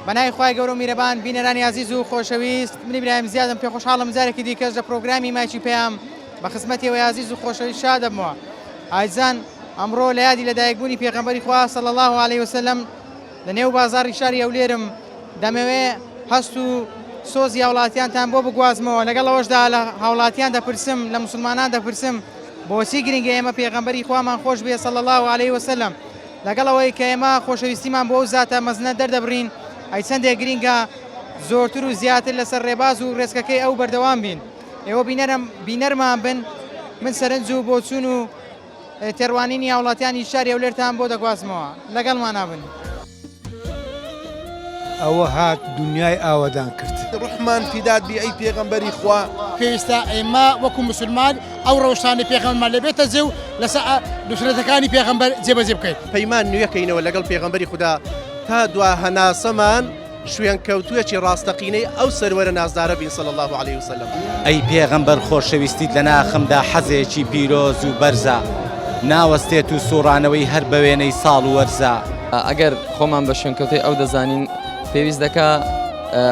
بەنای خوای گەورە و میرەبان بینەرانی عزیز و خۆشەویست من ئیبراهیم زیادم پێ خۆشحاڵم جارێکی دیکەش لە پرۆگرامی مایکی پێیام بە خزمەتیەوەی عزیز و خۆشەویست شاد دەبمەوە. ئایزان ئەمڕۆ لە یادی لەدایکبوونی پێغەمبەری خوا صلی الله علیه وسلم لە نێو بازاڕی شاری ئەولێرم دەمەوێ هەست و سۆزی هاوڵاتیانتان بۆ بگوازمەوە لەگەڵ ئەوەشدا لە هاوڵاتیان دەپرسم لە موسڵمانان دەپرسم بۆچی گرنگە ئێمە پێغەمبەری خوامان خۆش بێ صلی الله علیه وسلم لەگەڵ ئەوەی کە ئێمە خۆشەویستیمان بۆ ئەو زاتە مەزنە دەردەبڕین ئەی چەندێک گرنگە زۆرتر و زیاتر لەسەر ڕێباز و ڕێزکەکەی ئەو بەردەوام بین. ئێوە بینەرمان بن من سەرنج و بۆچوون و تێڕوانینی هاوڵاتیانی شاری ئەولێرتان بۆ دەگوازمەوە لەگەڵمان نابن. ئەوە هات دنیای ئاوادان کرد. ڕحمان فیداد بی ئەی پێغەمبەری خوا پێویستە ئێمە وەکو مسلمان ئەو ڕەوشانەی پێغەمبەرمان لەبێتە جێ و لەسەر نوسرەتەکانی پێغەمبەر جێبەجێ بکەین. پەیمان نوێکەینەوە لەگەڵ پێغەمبەری خوددا تا دوا هەناسەمان شوێن کەوتوویەکی ڕاستەقینەی ئەو سەروەرە نازدارە بین صلی الله علیه وسلم. ئەی پێغەمبەر خۆشەویستیت لە ناخمدا حەزێکی پیرۆز و بەرزە ناوەستێت و سوڕانەوەی هەر بە وێنەی ساڵ و وەرزە. ئەگەر خۆمان بە شوێنکەوتەی ئەو دەزانین پێویست دەکا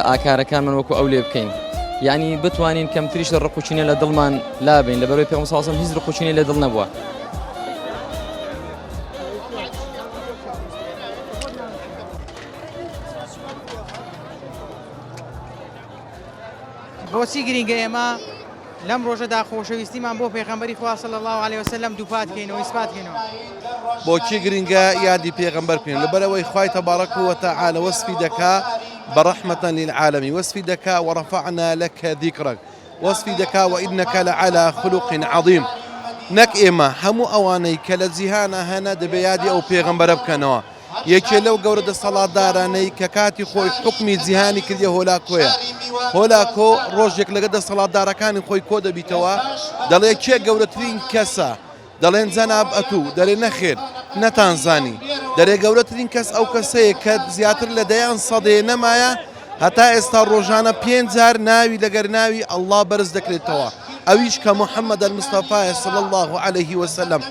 ئاکارەکانمان وەکو ئەو لێ بکەین یعنی بتوانین کەمتریش لە ڕقوچینە لە دڵمان لابین لەبەرەوەی پێغەمبەر صلی الله علیه و سلم هیچ ڕقوچینەی لە دڵ نەبووە. بۆچی گرنگە ئێمە لەم ڕۆژەدا خۆشەویستیمان بۆ پێغەمبەری خوا صلی الله علیه وسلم دووپات بکەینەوە ئیسپات بکەینەوە. بۆچی گرنگە یادی پێغەمبەر بکەین لەبەرەوەی خوای تەبارەک و تەعالە وەسفی دەکا بەڕەحمەتەن للعالەمین وەسفی دەکا وەڕەفەعنا لەکە ذیکرەک وەسفی دەکا وئینەکە لەعەلا خولوق عەظیم. نەک ئێمە هەموو ئەوانەی کە لە جیهانە هەنە دەبێ یادی ئەو پێغەمبەرە بکەنەوە. یەکێ لەو گەورە دەسەڵاتدارانەی کە کاتی خۆی حکمی جیهانی کردیە هۆلاکۆیە. هۆلاکۆ ڕۆژێک لەگە دەسەڵاتدارەکانی خۆی کۆ دەبیتەوە دەڵێ کێ گەورەترین کەسە دەڵێن جەناب ئەتوو دەڵێ نەخێر نەتانزانی دەرێ گەورەترین کەس ئەو کەسەیە کە زیاتر لە دەیان سەدەیە نەمایە هەتا ئێستا ڕۆژانە 5 جار ناوی لەگەر ناوی ئەڵڵا بەرز دەکرێتەوە ئەویش کە محەممەد المستەفایە صلی الله علیه وسلم.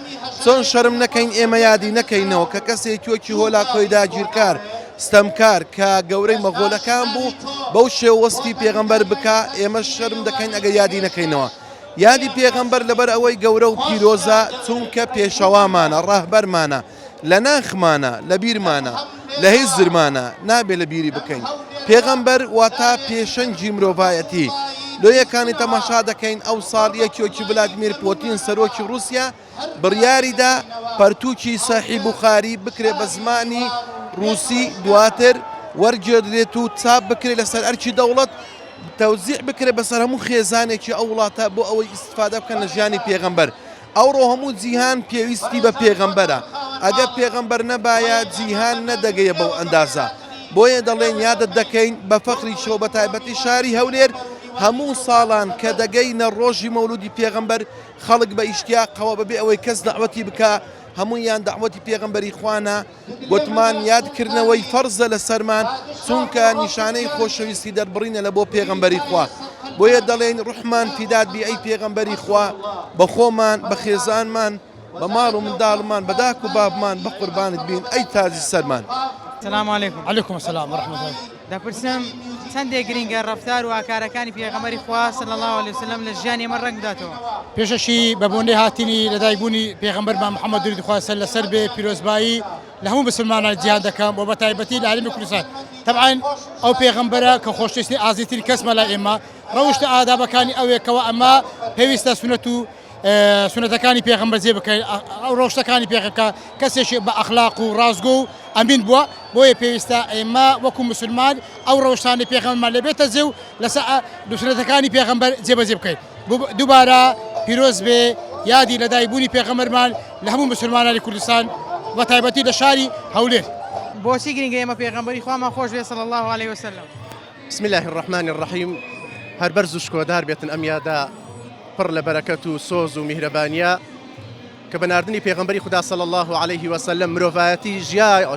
چۆن شەرم نەکەین ئێمە یادی نەکەینەوە کە کەسێکی وەکی هۆلاکۆی داگیرکار ستەمکار کە گەورەی مەغۆلەکان بوو بەو شێوە وەسفی پێغەمبەر بکە ئێمە شەرم دەکەین ئەگەر یادی نەکەینەوە. یادی پێغەمبەر لەبەر ئەوەی گەورە و پیرۆزە چونکە پێشەوامانە ڕاهبەرمانە لە ناخمانە لە بیرمانە لە هیچ زرمانە نابێت لە بیری بکەین. پێغەمبەر واتە پێشەنگی مرۆڤایەتی لۆ یەکانی تەماشا دەکەین ئەو ساڵ یەکێکی ڤلادیمیر پۆتین سەرۆکی رووسیا بڕیاریدا پەرتووکی سەحیح بوخاری بکرێ بە زمانی رووسی دواتر وەرگێدرێت و چاپ بکرێت لەسەر ئەرکی دەوڵەت تەوزیع بکرێت بەسەر هەموو خێزانێکی ئەو وڵاتە بۆ ئەوەی ئیستفادە بکەن لە ژیانی پێغەمبەر. ئەوڕۆ هەموو جیهان پێویستی بە پێغەمبەرە ئەگەر پێغەمبەر نەبایە جیهان نەدەگەیە بەو ئەندازە. بۆیە دەڵێن یادت دەکەین بە فەخری شەو بە تایبەتی شاری هەولێر هەموو ساڵان کە دەگەینە ڕۆژی مەولودی پێغەمبەر خەڵک بە ئیشتیاقەوە بەبێ ئەوەی کەس دەعوەتی بکە هەموویان دەعوەتی پێغەمبەری خوانە گوتمان یادکردنەوەی فەرزە لە سەرمان چونکە نیشانەی خۆشەویستی دەربڕینە لە بۆ پێغەمبەری خوا. بۆیە دەڵێن ڕحمان فیداد بی ئەی پێغەمبەری خوا بە خۆمان بە خێزانمان بە ماڵ و منداڵمان بە داک و بابمان بە قوربانت بین ئەی تاجی سەرمان. سلام علیکم. علیکم السلام ورحمة الله. دەپرسم چەندێک گرنگە ڕەفتار و ئاکارەکانی پێغەمبەری خوا صلی الله علیه وسلم لە ژیانی ئێمە ڕەنگ بداتەوە. پێشەشی بە بۆنەی هاتنی لەدایکبوونی پێغەمبەرمان محەممەد درودی خوا لەسەر بێ پیرۆزبایی لە هەموو مسلمانان جیهان دەکەم بۆ بە تایبەتی لە عالمی کوردستان. طبعاً ئەو پێغەمبەرە کە خۆشەویستی ئازیزترین کەسمە لە ئێمە ڕەوشتە ئادابەکانی ئەوێکەوە ئەمە پێویستە سونەت و سونەتەکانی پێغەمبەر جێ بکەین ئەو ڕۆژتەکانی پێغەکە کەسێکی بە ئەخلاق و ڕازگۆ و ئەمین بووە بۆیە پێویستە ئێمە وەکو مسلمان ئەو ڕەوشتانی پێغەمبەرمان لەبێتە جێ و لەسەر سونەتەکانی پێغەمبەر جێبەجێ بکەین. دووبارە پیرۆز بێ یادی لەدایکبوونی پێغەمبەرمان لە هەموو مسلمانانی کوردستان بە تایبەتی لە شاری هەولێر. بۆچی گرنگە ئێمە پێغەمبەری خوامان خۆش بێ صلی الله علیه وسلم. بسم الله الرحمن الرحیم هەر بەرز و شکۆدار بێتن ئەم یادا پڕ لە بەرەکەت و سۆز و میهرەبانیە کە بەناردنی پێغەمبەری خوددا صلی الله علیه وسلم مرۆڤایەتی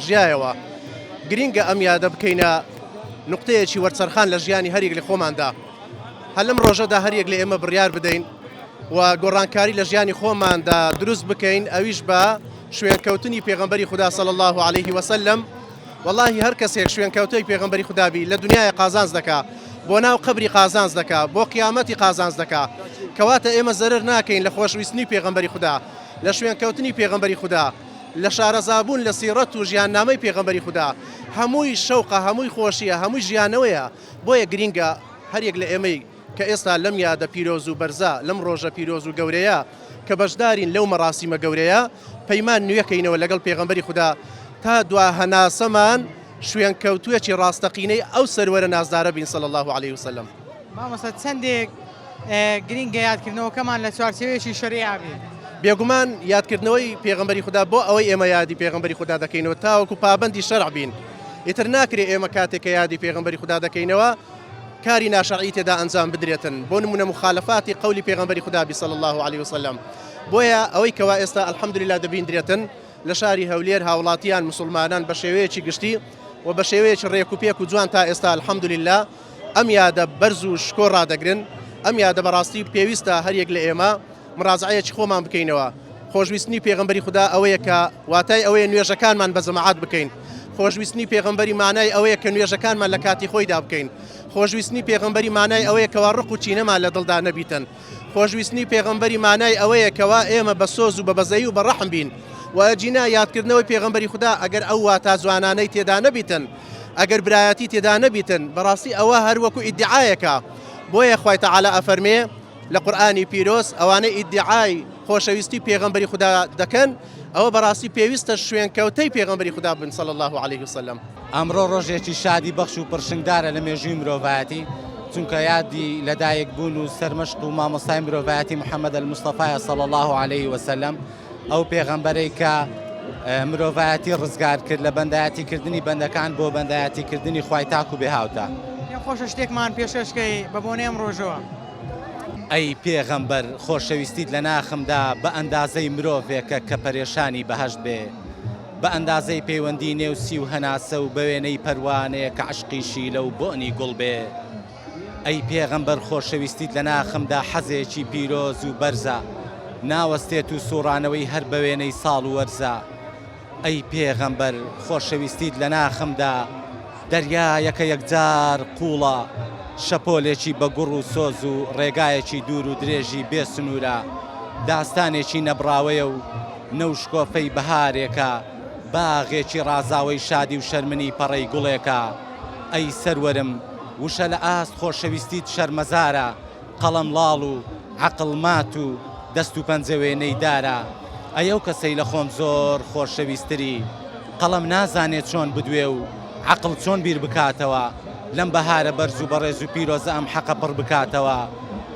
ژیایەوە گرنگە ئەم یادە بکەینە نقطەیەکی وەرچەرخان لە ژیانی هەریەک لە خۆماندا. هەر لەم ڕۆژەدا هەریەک لە ئێمە بڕیار بدەین و گۆڕانکاری لە ژیانی خۆماندا دروست بکەین ئەویش بە شوێنکەوتنی پێغەمبەری خوددا صلی الله علیه وسلم واللهی هەر کەسێک شوێنکەوتەی پێغەمبەری خودابی لە دنیای قازانز دەکا بۆ ناو قبری قازانز دەکا بۆ قیامەتی قازانز دەکا کەواتە ئێمە زەرر ناکەین لە خۆشویستنی پێغەمبەری خوددا لە شوێنکەوتنی پێغەمبەری خوددا لە شارەزابوون لە سیرەت و ژیاننامەی پێغەمبەری خوددا هەمووی شەوقە هەمووی خۆشیە هەمووی ژیانەوەیە بۆیە گرینگە هەرێک لە ئێمەی کە ئێستا لەم یادە پیرۆز و بەرزە لەم ڕۆژە پیرۆز و گەورەیە کە بەشدارین لەو مەراسیمە گەورەیە پەیمان نوێکەینەوە لەگەڵ پێغەمبەری خوددا تا دوا هەناسەمان شوێنکەوتوویەکی ڕاستەقینەی ئەو سەروەرە نازدارە بین صلی الله عليه وسلم. مامۆستا چەندێک گرینگە یادکردنەوەکەمان لە چوارچێوەیەکی شەریعە بێ بێگومان یادکردنەوەی پێغەمبەری خوددا بۆ ئەوەی ئێمە یادی پێغەمبەری خوددا دەکەینەوە تاوەکو پابەندی شەرع بین. ئیتر ناکرێ ئێمە کاتێککە یادی پێغەمبەری خوددا دەکەینەوە کاری ناشەرعی تێدا ئەنجام بدرێتن بۆ نمونە مخالفاتی قولی پێغەمبەری خوددا صلی الله عليه وسلم. بۆیە ئەوەی کەوا ئێستا الحەمدولله دەبیندرێتن لە شاری هەولێر هاوڵاتیان مسلمانان بە شێوەیەکی گشتی و بە شێوەیەکی ڕێک و پێک و جوان تا ئێستا الحەمدولله ئەم یادە بەرز و شکۆ ڕدەگرن ئەم یادە بەڕاستی پێویستە هەریەک لە ئێمە مڕازعەیەکی خۆمان بکەینەوە. خۆشویستنی پێغەمبەری خوددا ئەوەیە کە واتای ئەوەیە نوێژەکانمان بە جەماعەت بکەین. خۆشویستنی پێغەمبەری مانای ئەوەیە کە نوێژەکانمان لە کاتی خۆیدا بکەین. خۆشویستنی پێغەمبەری مانای ئەوەیە کەوا ڕق و چینەمان لە دڵدا نەبیتن. خۆشویستنی پێغەمبەری مانای ئەوەیە کەوا ئێمە بە سۆز و بە بەزەیی و بە ڕەحم بین. وەجینا یادکردنەوەی پێغەمبەری خوددا ئەگەر ئەو واتە جوانانەی تێدا نەبیتن ئەگەر برایەتی تێدا نەبیتن بەڕاستی ئەوە هەروەکو ئیدعایەکە. بۆیە خوای تەعالی ئەفەرمێ لە قورئانی پیرۆز ئەوانەی ئیدعای خۆشەویستی پێغەمبەری خوددا دەکەن ئەوە بەڕاستی پێویستە شوێنکەوتەی پێغەمبەری خوددا بن صلی الله عليه وسلم. ئەمڕۆ ڕۆژێکی شادی بەخش و پرشنگدارە لە مێژووی مرۆڤایەتی چونکە یادی لەدایک بوون و سەرمەشق و مامۆستای مرۆڤایەتی محەممەد المستەفایە صلی الله عليه وسلم ئەو پێغەمبەرەی کە مرۆڤایەتی ڕزگار کرد لە بەندایەتیکردنی بەندەکان بۆ بەندایەتیکردنی خوای تاک و بێهاوتە. خۆشە شتێکمان پێشەشکەی بە بۆنێ ئەم ڕۆژەوە ئەی پێغەمبەر خۆشەویستیت لە ناخمدا بە ئەندازەی مرۆڤێکە کە پەرێشانی بەهەشت بێ بە ئەندازەی پەیوەندی نێوسی و هەناسە و بەوێنەی پەروانەیە کە عشقیشی لەو بۆنی گوڵ بێ. ئەی پێغەمبەر خۆشەویستیت لە ناخمدا حەزێکی پیرۆز و بەرزە ناوەستێت و سوڕانەوەی هەر بەوێنەی ساڵ و وەرزە. ئەی پێغەمبەر خۆشەویستیت لە ناخمدا دەریایەکە یەکجار قوڵە شەپۆلێکی بە گوڕ و سۆز و ڕێگایەکی دوور و درێژی بێ سنوورە داستانێکی نەبراوەیە و نەوشکۆفەی بەهارێکە باغێکی ڕازاوەی شادی و شەرمنی پەڕەی گوڵێکە. ئەی سەروەرم وشە لە ئاست خۆشەویستیت شەرمەزارە قەڵەم لاڵ و عەقڵ مات و دەست و پەنجەوێنەی دارە. ئەیەو کەسەی لە خۆم زۆر خۆشەویستری قەڵەم نازانێت چۆن بدوێ و عەقڵ چۆن بیر بکاتەوە لەم بەهارە بەرز و بەڕێز و پیرۆزە ئەم حەقە پڕ بکاتەوە.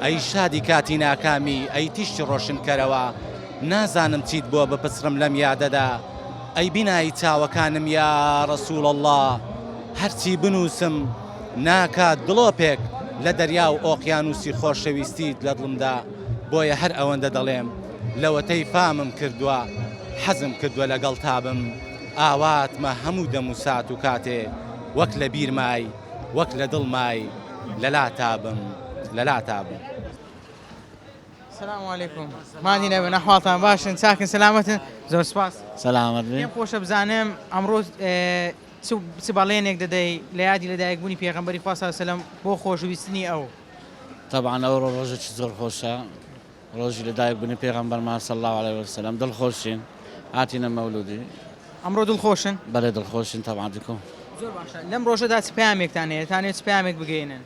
ئەی شادی کاتی ناکامی ئەی تیشتی ڕۆشنکەرەوە نازانم چیت بۆ بپسرم لەم یادەدا. ئەی بینایی چاوەکانم یا ڕەسوول الله هەرچی بنووسم ناکات دڵۆپێک لە دەریا و ئۆقیانوسی خۆشەویستیت لە دڵمدا. بۆیە هەر ئەوەندە دەڵێم لەوەتەی فامم کردووە حەزم کردووە لەگەڵ تابم ئاواتمە هەموو دەم و سات و کاتێ وەک لە بیرمای وەک لە دڵمای لەلا تابم لەلا تابم. سلام علیکم مانی نەبن ئەحواڵتان باشن چاکن سەلامەتن زۆر سپاس. سەلامەت بێ. پێم خۆشە بزانم ئەمڕۆ چ بەڵێنێک دەدەی لە یادی لەدایکبوونی پێغەمبەری خوا صلی الله علیه وسلم بۆ خۆشەویستنی ئەو. طبعا ئەو ڕۆژێکی زۆر خۆشە ڕۆژی لەدایکبوونی پێغەمبەرمان صلی الله عليه وسلم دڵخۆشین هاتینە مەولودی. ئەمڕۆ دڵخۆشن؟ بەڵێ دڵخۆشین طبعا دیکۆ. زۆر باشە لەم ڕۆژەدا چ پەیامێکتان هەیە دەتانەوێت چ پەیامێک بگەینن؟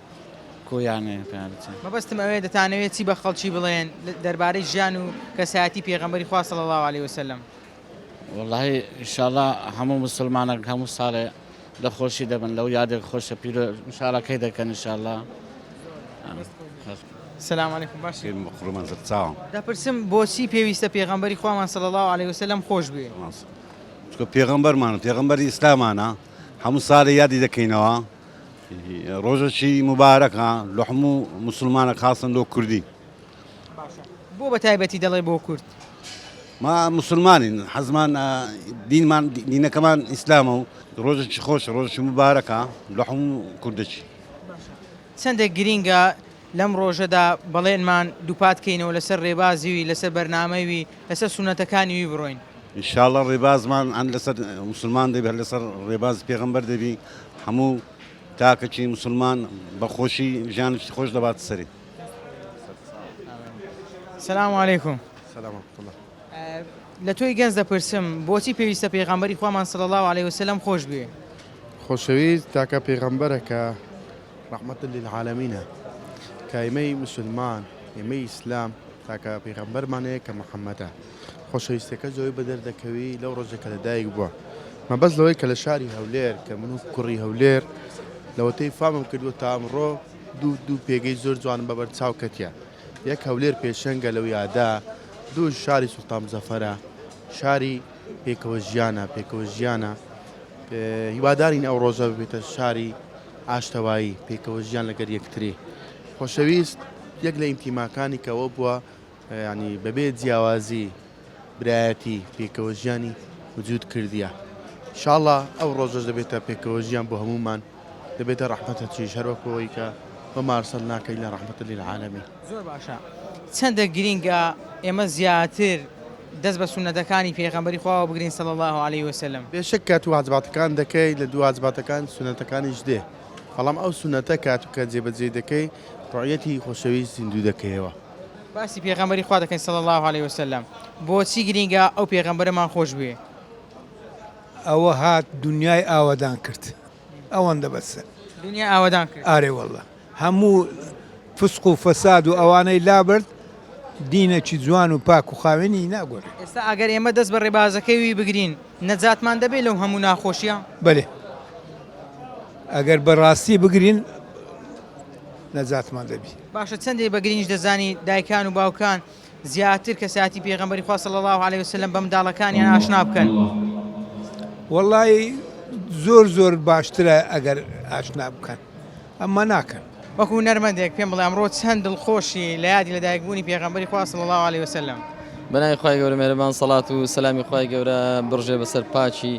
کۆیانێ پێیانەتی مەبەستم ئەوەیە دەتانەوێت چی بە خەڵکی بڵێن دەربارەی ژیان و کەسایەتی پێغەمبەری خوا صلی الله عليه وسلم. والله ئینشاءالله هەموو مسلمانێک هەموو ساڵێ لە خۆشی دەبن لەو یادێک خۆشە پیرۆ ئینشاءالله کەی دەکەن ئینشاءالله. سلام علیکم باش. قوربان زەر چاوم. دەپرسم بۆچی پێویستە پێغەمبەری خوامان صلی الله عليه وسلم خۆش بێ؟ چونکە پێغەمبەرمان پێغەمبەری ئیسلامانە هەموو ساڵێ یادی دەکەینەوە ڕۆژێکی مبارەکە لە هەموو مسلمانە خاصن لۆ کوردی. بۆ بە تایبەتی دەڵێ بۆ کورد؟ ما مسلمانین حەزمان دینمان دینەکەمان ئیسلامە و ڕۆژێکی خۆش ڕۆژێکی مبارەکە لە هەموو کوردێکی. چەندێک گرینگە لەم ڕۆژەدا بەڵێنمان دووپاتکەینەوە لەسەر ڕێبازیوی لەسەر بەرنامەوی لەسەر سونەتەکانیوی بڕۆین. ئینشاڵڵا ڕێبازمان ئەن لەسەر مسلمان دەبێت هەر لەسەر ڕێباز پێغەمبەر دەبی هەموو تاکەچی مسلمان بەخۆشی ژیانشی خۆش دەبات سەری. سلام علیکم. سلام ورحمة الله. لە تۆی گەنج دەپرسم بۆچی پێویستە پێغەمبەری خوامان صلی الله عليه وسلم خۆش بێ؟ خۆشەویست تاکە پێغەمبەرەکە ڕەحمەتن للعالەمینە کە ئێمەی مسلمان ئێمەی ئیسلام تاکە پێغەمبەرمانەیە کە محەممەدە خۆشەویستەکە زۆی بە دەردەکەوی لەو ڕۆژێکە لەدایک بووە مەبەست لەوەی کە لە شاری هەولێر کە من و کوڕی هەولێر لەوەتەی فامم کردووە تا ئەمڕۆ دوو پێگەی زۆر جوان بەبەر چاو کەتیە یەک هەولێر پێشەنگە لەو یادا دوو شاری سوڵتان مزەفەرە شاری پێکەوە ژیانە هیوادارین ئەو ڕۆژە ببێتە شاری ئاشتەوایی پێکەوە ژیان لەگەر یەکتری خۆشەویست یەک لە ئیمتیماکانی کەەوە بووە ینی بەبێ جیاوازی برایەتی پێکەوە ژیانی وجود کردیە ئینشاڵڵا ئەو ڕۆژەش دەبێتە پێکەوە ژیان بۆ هەمومان دەبێتە ڕەحمەتە چیش هەروەکەوەی کە بە مارسەڵ ناکەی لە ڕەحمەتە للعالەمین. زۆر باشە چەندە گرینگە ئێمە زیاتر دەست بە سونەتەکانی پێغەمبەری خواوە بگرین صلی الله عليه وسلم. بێشک کات و واجباتەکان دەکەی لە دوو واجباتەکان سونەتەکانیش دێ بەڵام ئەو سونەتە کات و کە جێبەجێ دەکەی ڕۆیەتی خۆشەویست زیندوو دەکەیەوە. باسی پێغەمبەری خوا دەکەین صلی الله عليه وسلم بۆچی گرینگە ئەو پێغەمبەرمان خۆش بێ؟ ئەوە هات دنیای ئاوادان کرد ئەوەندە بەسە دنیا ئاوادان کرد. ئارێ وەڵڵا هەموو فسق و فەساد و ئەوانەی لابرد دینێکی جوان و پاک و خاوێنی ناگۆڕێ. ئێستا ئەگەر ئێمە دەست بە ڕێبازەکەیوی بگرین نەجاتمان دەبێت لەو هەموو ناخۆشیە؟ بەێ ئەگەر بەڕاستی بگرین نەجاتمان دەبی. باشە چەندێک بەگرینش دەزانی دایکان و باوکان زیاتر کەساتی پێغەمبەری خوا صلی الله عليه وسلم بە منداڵەکانیان ئاشنا بکەن؟ وەڵڵی زۆر باشترە ئەگەر ئاشنا بکەن ئەمە ناکەن. وەکو نەرمەندێک پێم بڵێ ئەمڕۆ چەند دڵخۆشی لە یادی لەدایکبوونی پێغەمبەری خوا صلی الله عليه وسلم. بەناوی خوای گەورە مێرەبان سەڵات و سەلامی خوای گەورە بڕژێ بەسەر پاچی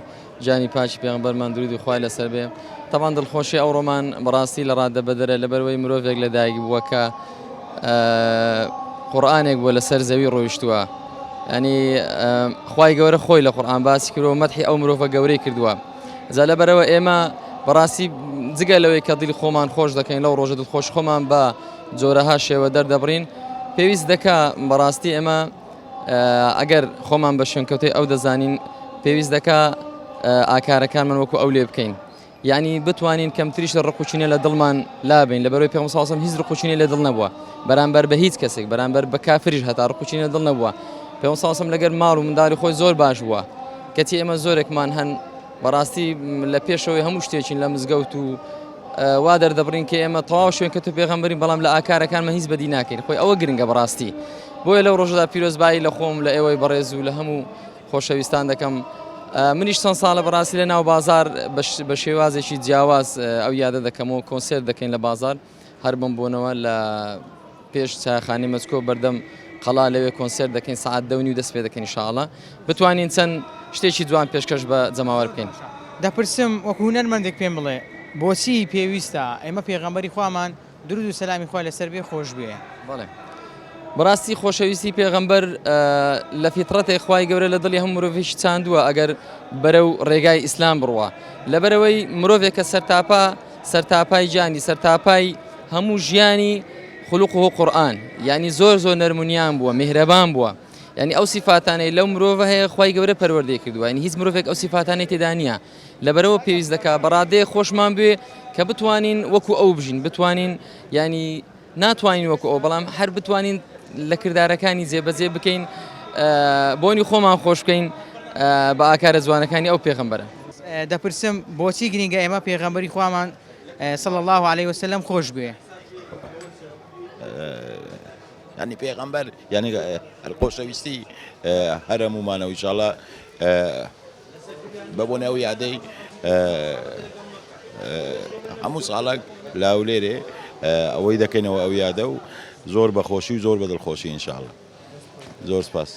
جانی پاچی پێغەمبەرمان درود و خوای لەسەر بێ. تەمان دڵخۆشی ئەو ڕۆمان بەڕاستی لە ڕادە بەدەرە لەبەرەوەی مرۆڤێک لەدایک بووە کە قورئانێک بووە لەسەر زەوی ڕۆیشتووە. ینی خوای گەورە خۆی لە قورئان باسی کردووە مەدحی ئەو مرۆڤە گەورەی کردووە. جا لەبەرەوە ئێمە بەڕاستی جگە لەوەی کە دڵی خۆمان خۆش دەکەین لەو ڕۆژە دڵخۆش خۆمان بە جۆرەها شێوە دەردەبڕین پێویست دەکا بەڕاستی ئێمە ئەگەر خۆمان بە شوێنکەوتەی ئەو دەزانین پێویست دەکا ئاکارەکانمان وەکو ئەو لێ بکەین. یعنی بتوانین کەمتریش لە ڕقوچینە لە دڵمان لابین لەبەرەوەی پێغەمبەر صلی الله علیه و سلم هیچ ڕقوچینە لە دڵ نەبووە بەرامبەر بە هیچ کەسێک بەرامبەر بە کافریش هەتا ڕقوچینە دڵ نەبووە. پێغەمبەر صلی الله علیه و سلم لەگەر ماڵ و منداڵی خۆی زۆر باش بووە کەتی ئێمە زۆرێکمان هەن بەڕاستی لە پێشەوەی هەموو شتێکین لە مزگەوت و وا دەردەبڕین کە ئێمە تەواو شوێنکەوتو پێغەمبەرین بەڵام لە ئاکارەکانمە هیچ بەدی ناکەین خۆی ئەوە گرنگە بەڕاستی. بۆیە لەو ڕۆژەدا پیرۆزبایی لە خۆم لە ئێوەی بەڕێز و لە هەموو خۆشەویستان دەکەم. منیش چەند ساڵە بەڕاستی لە ناو بازار بە شێوازێکی جیاواز ئەو یادە دەکەمەوە کۆنسێرت دەکەین لە بازار هەر بم بوونەوە لە پێش چایخانەی مەسکۆ بەردەم قەڵا لەوێ کۆنسێرت دەکەین سەعات 10 دەست پێ دەکەین ئینشاءڵڵا بتوانین چەند شتێکی جوان پێشکەش بە جەماوەر بکەین. دەپرسم وەکو هونەرمەندێک پێم بڵێ بۆچی پێویستە ئێمە پێغەمبەری خوامان درود و سەلامی خوا لەسەر بێ خۆش بێ؟ بەڵێ بەڕاستی خۆشەویستی پێغەمبەر لە فیترەتێک خوای گەورە لە دڵی هەموو مرۆڤێکی چاندووە ئەگەر بەرەو ڕێگای ئیسلام بڕوە لەبەرەوەی مرۆڤێک کە سەرتاپای جانی سەرتاپای هەموو ژیانی خولوقه قورئان یعنی زۆر نەرمونیان بووە میهرەبان بووە یعنی ئەو سیفاتانەی لەو مرۆڤە هەیە خوای گەورە پەروەردەی کردووە یعنی هیچ مرۆڤێک ئەو سیفاتانەی تێدا نییە لەبەرەوە پێویست دەکا بەڕادەیە خۆشمان بێ کە بتوانین وەکو ئەو بژین بتوانین ینی ناتوانین وەکو ئەو بەڵام هەر بتوانین لە کردارەکانی جێبەجێ بکەین بۆنی خۆمان خۆش بکەین بە ئاکارە جوانەکانی ئەو پێغەمبەرە. دەپرسم بۆچی گرنگە ئێمە پێغەمبەری خوامان صلی الله عليه وسلم خۆش بێ؟ يعني پیغمبر يعني الخۆشەویستی هەرمومانەوە ئینشاءڵڵا بەبوونە ئەو یادەی هەموو ساڵێک لە هەولێرێ ئەوەی دەکەینەوە ئەو یادە و زۆر بەخۆشی و زۆر بەدڵخۆشی ئینشاءڵڵا. زۆر سپاس.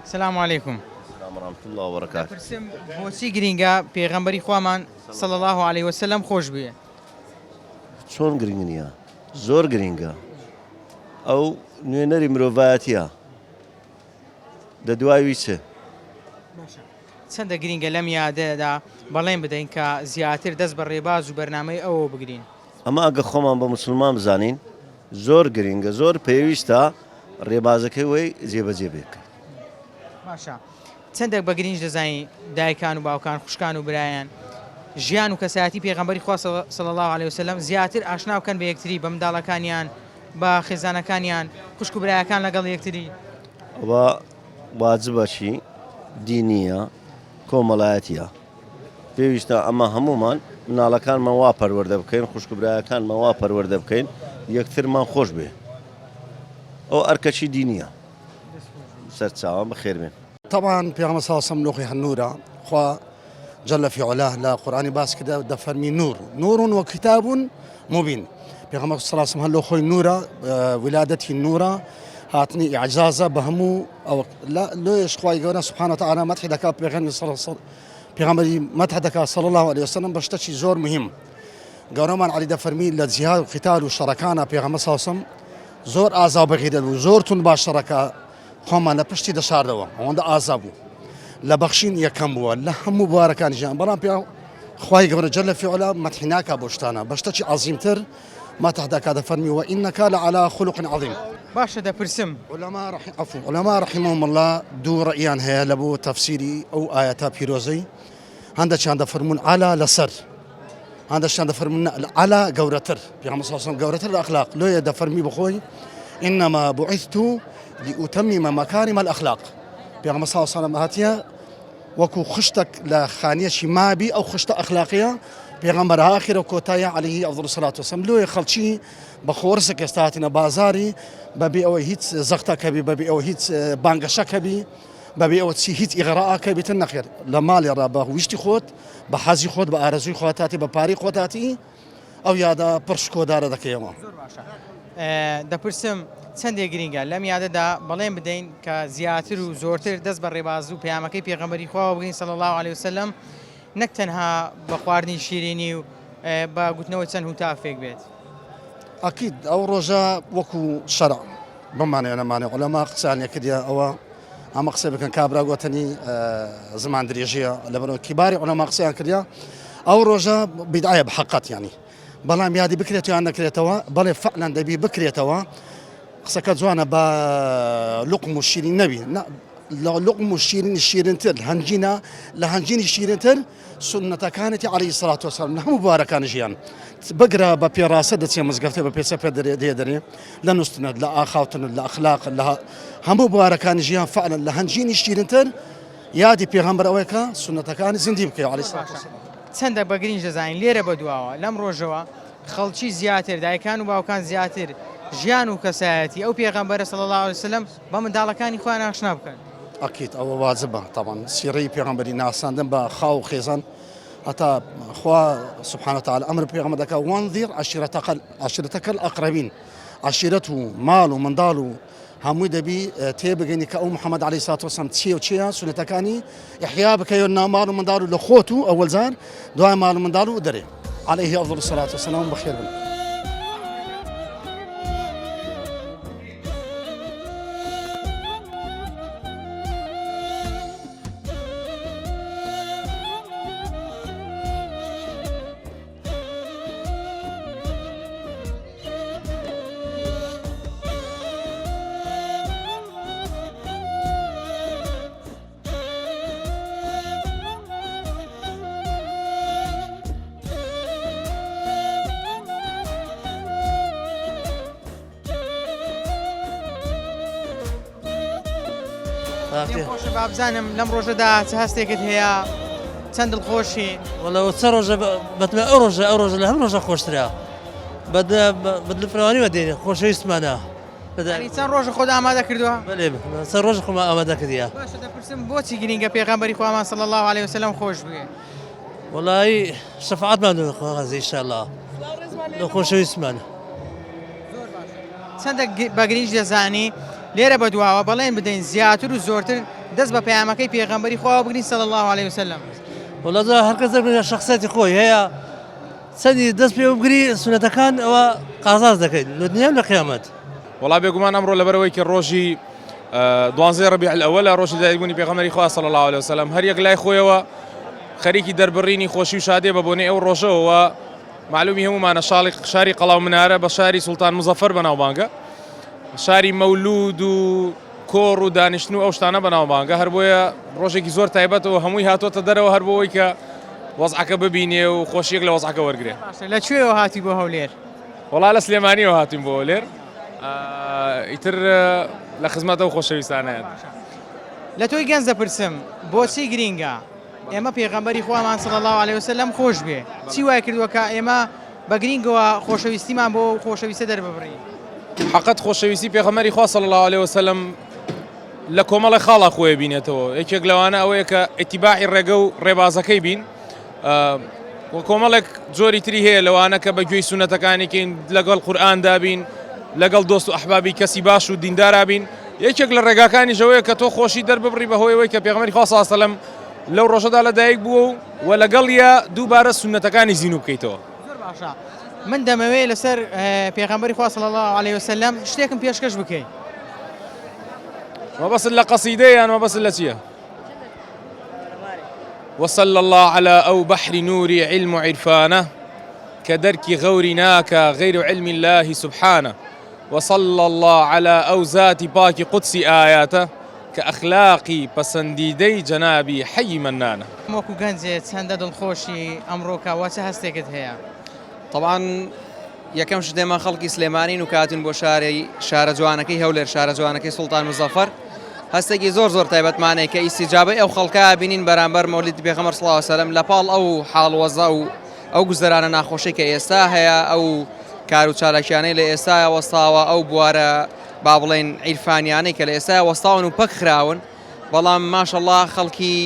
سلام علیکم. سلام ورحمة الله وبركاته. دەپرسم بۆچی گرنگە پێغەمبەری خوامان صلی الله عليه وسلم خۆش بێ؟ چۆن گرنگ نییە؟ زۆر گرنگە. ئەو نوێنەری مرۆڤایەتیە دەدواوی چ چەندە گرینگە لەم یادەدا بەڵێن بدەین کە زیاتر دەست بە ڕێباز و بەرنامەی ئەوە بگرین. ئەمە ئەگە خۆمان بە مسلمان بزانین زۆر گرینگە زۆر پێویستە ڕێبازەکەی وەی جێبەجێ بێکەین. باشە چەندێک بە گرنج دەزانی دایکان و باوکان خوشکان و برایان ژیان و کەسایەتی پێغەمبەری خوا صلی الله علیه وسلم زیاتر ئاشنا بکەن بە یەکتری بە منداڵەکانیان بە خێزانەکانیان خوشک و برایەکان لەگەڵ یەکتری. ئەوە واجبە چی دینیە کۆمەڵایەتیە پێویستە ئەمە هەمومان مناڵەکانمان وا پەروەردە بکەین خوشک و برایەکانمان وا پەروەردە بکەین یەکترمان خۆش بێ ئەو ئەرکەچی دینیە سەرچاوان بەخێر بێن. طبعا پیغمبر صلی الله علیه و سلم لوحی هالنورة خوا جل في علاه لا قرآن باس كده دفرمي نور وكتاب مبين پیغمبر صلی الله علیه و سلم هلو خوي نورة ولادته النورة هاتني إعجازة بهمو أو لا ليش خواي قونا سبحانه وتعالى مدح دكا پیغمبر صلی الله علیه و سلم پیغمبر مدح دكا صلى الله عليه وسلم بشتشي زور مهم قونا من علي دفرمي للجهاد وقتال وشركانا پیغمبر صلی الله علیه و سلم زور آزا بغيدل وزور تون باش شركا خۆمان لە پشتی دەشاردەوە ئەوەندە ئازا بوو لە بەخشین یەکەم بووە لە هەموو بوارەکانی ژیان بەڵام پێ خوای گەورە جەل فی علا مەدحی ناکا بۆ شتانە بە شتێکی عەزیمتر مەدح دەکا دەفەرمی وئینەکە لەعەلا خولوق عەظیم. باشە دەپرسم عولەما ڕەحیمەهم الله دوو ڕەئیان هەیە لە بۆ تەفسیری ئەو ئایەتە پیرۆزەی هەندێکیان دەفەرمون عەلا لەسەر هەندێکیان دەفەرمون عەلا گەورەتر پێغەمبەر صلی الله علیه و سلم گەورەتر لە ئەخلاق لۆیە دەفەرمی بخۆی ئینەما بوعیثت لأتمم مكارم الأخلاق پیغمبر صلی الله علیه و سلم هاتیە وەکو خشتێک لە خانیەکی مابی ئەو خشتە ئەخلاقیە پێغەمبەر ئاخرە و کۆتایە عەلەیهی ئەفضەل الصلاة والسلام لۆیە خەڵکی بە خۆرسێک ئێستا هاتینە بازاری بەبێ ئەوەی هیچ زەختەکە بی بەبێ ئەوە هیچ بانگەشەکە بی بەبێ ئەوە چی هیچ ئیغراءەکە بیتن نەخێر لە ماڵێڕا بە ویشتی خۆت بە حەزی خۆت بە ئارەزوی خۆت هاتی بە پارەی خۆت هاتی ئەو یادە پڕش کۆدارە دەکەیەوە. دەپرسم چەندێک گرینگە لەم یادەدا بەڵێن بدەین کە زیاتر و زۆرتر دەست بە ڕێباز و پەیامەکەی پێغەمبەری خوا بگرین صلی الله علیه وسلم نەک تەنها بە خواردنی شیرینی و بە گوتنەوەی چەند هوتافێک بێت. ئەکید ئەو ڕۆژە وەکو شەرع بمانێ نەمانێ عولەما قسانیە کردیا ئەوە ئەمە قسە بکەن کابرا گوتنی زمان درێژیە لەبەرەوە کیباری عولەما قسەیان کردیا ئەو ڕۆژە بیدعایە بەحەقەت یعنی بەڵام یادی بکرێت یان نەکرێتەوە بەڵێ فعلەن دەبی بکرێتەوە قسەکە جوانە بە لوقم و شیرین نەبی لوقم و شیرینی شیرینتر هەنجینە لە هەنجینی شیرینتر سنەتەکانێتی عەلەیهی سەڵات وەسەلام لە هەموو بوارەکانی ژیان بگرە بە پێڕاستە دەچێ مزگەفتە بە پێچە پێ دێدەرێ لە نوستنت لە ئاخاوتنت لە ئەخلاق لە هەموو بوارەکانی ژیان فعلەن لە هەنجینی شیرینتر یادی پێغەمبەر ئەوەیە کە سنەتەکانی زیندی بکەی عەلەیهی سەڵات وەسەلام. چەندە بە گرنج دەزانین لێرە بەدواوە لەم ڕۆژەوە خەڵکی زیاتر دایکان و باوکان زیاتر ژیان و کەسایەتی ئەو پێغەمبەرە صلی الله علیه وسلم بە منداڵەکانی خۆیان ئاشنا بکەن. ئەکید ئەوە واجبە طبعا سیرەی پێغەمبەری ناساندن بە خاو و خێزان هەتا خوا سبحانه وتعالى ئەمر پێغەمبەر دەکا وانذر عشیرەتەکە الأقربین عشیرەت و ماڵ و منداڵ و هەمووی دەبی تێبگەینی کە ئەو محەممەد عەلەیهی سەڵات وەسەلام چیە و چیە سنەتەکانی ئیحیا بکەیەوە ناو ماڵ و منداڵ و لە خۆت و ئەوەل جار دوای ماڵ و منداڵ و دەرێ عەلەیهی ئەفضەل الصلاة والسلام بەخێر بن. خۆشە بابزانم لەم ڕۆژەدا چ هەستێکت هەیە چەند دڵخۆشی وەڵەوە چە ڕۆژە بەتمە ئەو ڕۆژە لە هەم ڕۆژە خۆشترا بەدلفراوانی وەدێنێ خۆشەویستمانە چەند ڕۆژە خۆت ئامادە کردووە؟ بەێ چەند ڕۆژە خۆمان ئامادە کردیە. باشە دەپرسم بۆچی گرینگە پێغەمبەری خوامان صلی الله علیه وسلم خۆش بوێ؟ وەڵایی شەفاعەتمان دەخوازی ئینشاءالله لە خۆشەویستمانە. چەندە بە گرنج دەزانی لێرە بەدواوە بەڵێن بدەین زیاتر و زۆرتر دەست بە پەیامەکەی پێغەمبەری خوا بگرین صلی الله علیه وسلم. وەڵا هەرکەس دەبێت شخصیەتی خۆی هەیە چەندی دەست پێ بگری سنەتەکان ئەوە قازاز دەکەیت لە دنیا لە قیامەت. وەڵا بێگومان ئەمڕۆ لەبەرەوەی کە ڕۆژی دوانزەی ڕەبیع الأول ڕۆژی لەدایکبوونی پێغەمبەری خوا صلی الله عليه وسلم هەر یەک لای خۆیەوە خەریکی دەربڕینی خۆشی و شادێ بە بۆنەی ئەو ڕۆژەوە معلومی هەمومانە شاری قەڵاو منارە بە شاری سوڵتان مزەفەر بەناوبانگە شاری مەولود و کۆڕ و دانیشتن و ئەو شتانە بەناوبانگە هەر بۆیە ڕۆژێکی زۆر تایبەتەوە هەمووی هاتۆتە دەرەوە هەر بۆەوەی کە وەزعەکە ببینێ و خۆشیەک لە وەزعەکە وەرگێ. لەکوێوە هاتی بۆ هەولێر؟ وەڵا لە سلێمانیەوە هاتیم بۆ هەولێر ئیتر لە خزمەتە و خۆشەویستانەیە. لە تۆی گەنج دەپرسم بۆچی گرینگە ئێمە پێغەمبەری خوامان صلی الله عليه وسلم خۆش بێ چی وای کردووە کە ئێمە بە گرینگەوە خۆشەویستیمان بۆ خۆشەویستە دەرببڕین؟ حقت خۆشەویستی پێغەمبەری خوا صلی الله عليه وسلم لە کۆمەڵی خاڵە خۆی بینێتەوە یەکێک لەوانە ئەوەیە کە ئیتیباعی ڕێگە و ڕێبازەکەی بین و کۆمەڵێک جۆری تری هەیە لەوانە کە بەگوێی سونەتەکانێکین لەگەڵ قورئاندا بین لەگەڵ دۆست و ئەحبابی کەسی باش و دیندارا بین یەکێک لە ڕێگاکانی ژەوەیە کە تۆ خۆشی دەرببڕی بەهۆیەوەی کە پێغەمبەری خوا صلی الله عليه وسلم لەو ڕۆژەدا لەدایک بووە و لەگەڵیە دووبارە سونەتەکانی زین بکەیتەوە. زۆر باشە من دەمەوێت لەسەر پێغەمبەری خوا صلی الله عليه وسلم شتێکم پێشکەش بکەیت. مەبەست لە قەسیدەیان مەبەست لە چییە؟ وصلى الله على أو بحر نور علم عرفانه كدرك غور ناكا غير علم الله سبحانه وصلى الله على أو ذات باك قدس آياته كأخلاقي بسنديدي جنابي حي منانه موكو گەنجێت چەندە دڵخۆشی ئەمڕۆکە وەچە هەستێکت هەیە؟ طبعا یەکەم شتێمە خەڵکی سلێمانین و کاتون بۆ شارە جوانەکەی هەولێر شارە جوانەکەی سوڵتان مزەفەر هەستێکی زۆر تایبەتمانەیە کە ئیسیجابەی ئەو خەڵکە بینین بەرامبەر مەولیدی پێغەمبەر صلی الله عليه وسلم لەپاڵ ئەو حاڵوەزە و ئەو گوزەرانە ناخۆشی کە ئێستا هەیە ئەو کار و چالاکیانەی لە ئێستاە وەستاوە ئەو بوارە با بڵێن عیرفانیانەی کە لە ئێستا وەستاون و پەک خراون بەڵام ماشەڵڵا خەڵکی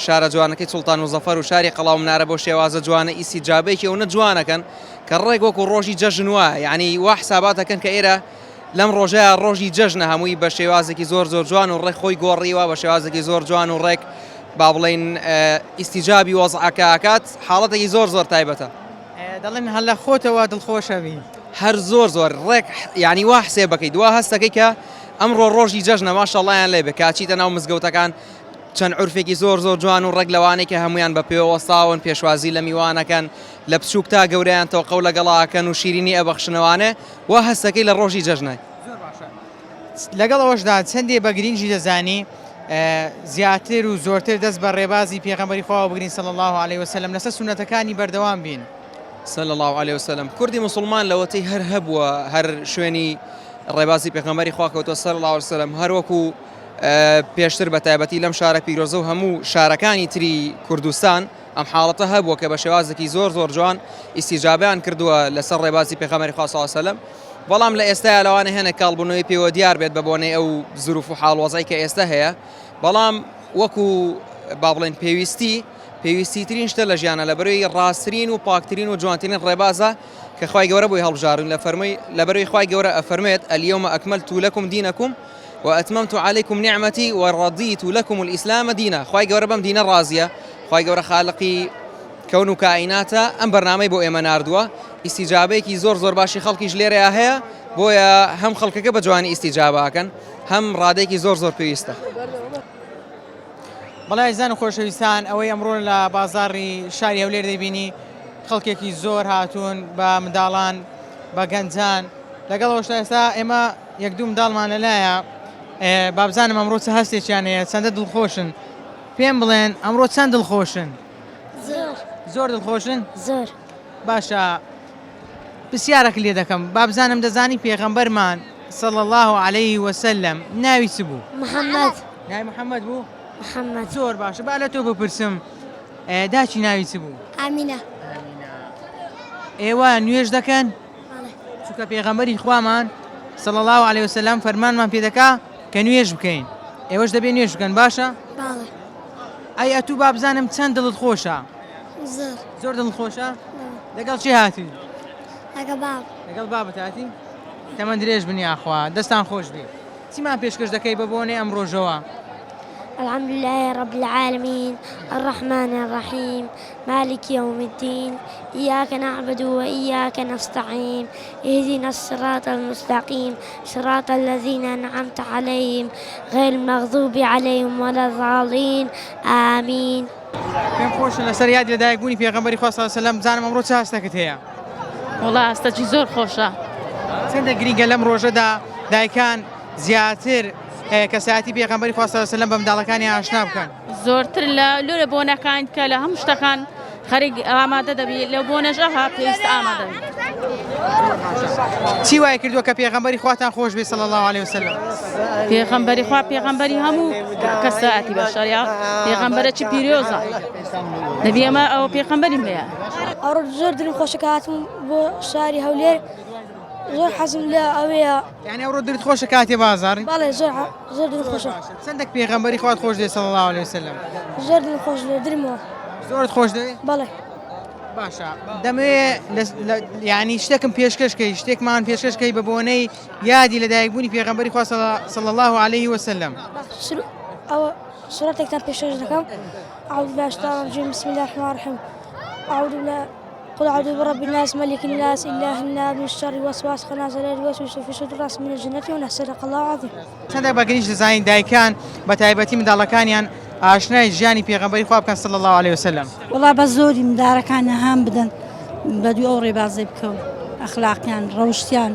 شارە جوانەکەی سوڵتان مزەفەر و شاری قەڵاو منارە بۆ شێوازە جوانە ئیسیجابەیەکی ئەوە جوانەکەن کە ڕێک وەکو ڕۆژی جەژن وایە یعنی وا حساباتەکەن کە ئێرە لەم ڕۆژەیە ڕۆژی جەژنە هەمووی بە شێوازێکی زۆر جوان و ڕێک خۆی گۆڕیوە بە شێوازێکی زۆر جوان و ڕێک با بڵێن ئیسیجابی وەزعەکەکات حاڵەتێکی زۆر تایبەتە. دەڵێن هەر لە خۆتەوە دڵخۆشەوی هەر زۆر ڕێک یعنی وا حسێ بکەیت دوا هەستەکەی کە ئەمڕۆ ڕۆژی جەژنە ماشەڵڵایان لێ بێ کاچیتە ناو مزگەوتەکان چەند عورفێکی زۆر جوان و ڕێک لەوانەی کە هەمویان بە پێوەستاون پێشوازی لە میوانەکەن لە بچووک تا گەورەیان تەوە قەو لەگەڵاکەن و شیرینی ئەبەخشنەوانێ وا هەستەکەی لە ڕۆژی جەژنە. لەگەڵ ئەوەشدا چەندێ بە گرنگی دەزانی زیاتر و زۆرتر دەست بە ڕێبازی پێغەمبەری خوا بگرین صلی الله عليه وسلم لەسەر سونەتەکانی بەردەوام بین صلی الله عليه وسلم. کوردی مسلمان لەوەتەی هەر هەبووە هەر شوێنی ڕێبازی پێغەمبەری خوا کەوتووە صلی الله عليه وسلم هەر وەکو پێشتر بە تایبەتی لەم شارە پیرۆزە و هەموو شارەکانی تری کوردستان ئەم حاڵەتە هەبووە کە بە شێوازێکی زۆر جوان ئیسیجابیان کردووە لەسەر ڕێبازی پێغەمبەری خوا صلی الله عليه وسلم بەڵام لە ئێستا لەوانە هێنە کاڵبوونەوەی پێوە دیار بێت بە بۆنەی ئەو زروف و حاڵوەزای کە ئێستا هەیە بەڵام وەکو با بڵێن پێویستیترین شتە لە ژیانە لە بەرەوەی ڕاستترین و پاکترین و جوانترین ڕێبازە کە خوای گەورە بۆی هەڵبژاردن لە بەرەوەی خوای گەورە ئەفەرمێت اليوم أكملت لكم دينكم وأتممت عليكم نعمتي ورضيت لكم الإسلام دينا. خوای گەورە بەم دینە ڕازیە خوای گەورە خالقی کەون و کائیناتە ئەم بەرنامەی بۆ ئێمە ناردووە ئیسیجابەیەکی زۆر باشی خەڵکیش لێرەیە هەیە بۆیە هەم خەڵکەکە بە جوانی ئیسیجاباکەن هەم ڕادێکی زۆر پێویستە. بەڵای زان و خۆشەویستان ئەوەی ئەمڕۆ لە بازاڕی شاری هەولێر دەبینی خەڵکێکی زۆر هاتوون بە منداڵان بە گەنجان لەگەڵ ئەوەشتا ئێستا ئێمە یەک دوو منداڵمان لەلایە بابزانم ئەمڕۆ چه هەستێکیان هەیە چەندە دڵخۆشن پێم بڵێن ئەمڕۆ چەند دڵخۆشن؟ زۆر دڵخۆشن؟ زۆر باشە پرسیارێک لێ دەکەم بابزانم دەزانی پێغەمبەرمان صلی الله عليه وسلم ناوی چ بوو؟ محەممەد. ناوی محەممەد بوو؟ محەممەد. زۆر باشە با لە تۆ بپرسم داچی ناوی چ بوو؟ ئامینە. ئێوە نوێژ دەکەن؟ چونکە پێغەمبەری خوامان صلی الله عليه وسلم فەرمانمان پێ دەکا کە نوێژ بکەین ئێوەش دەبێ نوێژ بکەن باشە؟ باڵێ. ئەی ئەتوو بابزانم چەند دڵت خۆشە؟ زۆر دڵت خۆشە؟ لەگەڵ چی هاتی؟ لەگەڵ بابت هاتی؟ تەمەند درێژ بنی ئاخوا دەستان خۆش بێ چیمان پێشکەش دەکەی بە بۆنێ ئەم ڕۆژەوە؟ الحمد لله رب العالمين الرحمن الرحيم مالك يوم الدين إياك نعبد وإياك نستعين اهدنا الصراط المستقيم صراط الذين أنعمت عليهم غير المغضوب عليهم ولا الضالين آمين. پێم خۆشە لەسەر یادی لەدایکبوونی پێغەمبەری خوا صلی الله علیه و سلم زانم ئەمڕۆ چ هەستێکت هەیە؟ وڵا هەستێکی زۆر خۆشە. چەندە گرینگە لەم ڕۆژەدا دایکان زیاتر کەسایەتی پێغەمبەری خوا صلی الله علیه و سلم بە منداڵەکانی ئاشنا بکەن. زۆرتر لە بۆنەکان کە لە هەموو شتەکان خەریک ئامادە دەبێت لەو بۆنەش ئەها پێویستە ئامادە بێت. چی وای کردووە کە پێغەمبەری خواتان خۆش بێت صلی الله علیه و سلم؟ پێغەمبەری خوا پێغەمبەری هەموو کەسایەتی بەشەریا پێغەمبەرێکی پیرۆزە. دەبێ ئەمە ئەوە پێغەمبەریم لێیە. ئەوڕۆ زۆر دڵم خۆشە کە هاتم بۆ شاری هەولێر زۆر حەزم لە ئەوەیە. یعنی ئەوڕۆ دڵت خۆشە کاتێ بازاڕی؟ بەڵێ زۆر دڵم خۆشە. چەندێک پێغەمبەری خوات خۆش دێت صلی الله علیه و سلم؟ زۆر دڵم خۆش لە دڵمەوە. زۆرت خۆش دەوێت؟ بەڵێ. باشە دەمەوێت یعنی شتێکم پێشکەشکەی شتێکمان پێشکەشکەی بە بۆنەی یادی لەدایکبوونی پێغەمبەری خوا صلی الله علیه و سلم. ئەوە سورەتێکتان پێشکەش دەکەم. أعوذ بالله من الشيطان الرجيم بسم الله الرحمن الرحيم قل أعوذ برب الناس ملك الناس إله الناس من شر الوسواس الخناس الذي يوسوس في صدور الناس من الجنة والناس. صدق الله العظيم. چەندێک بەگەنیش دەزانین دایکان بە تایبەتی منداڵەکانیان ئاشنای ژیانی پێغەمبەری خوا بکەن صلی الله علیه و سلم. وڵا بە زۆری منداڵەکان هەم بدەن بە دوی ئەو ڕێبازی بکەون ئەخلاقیان ڕەوشتیان.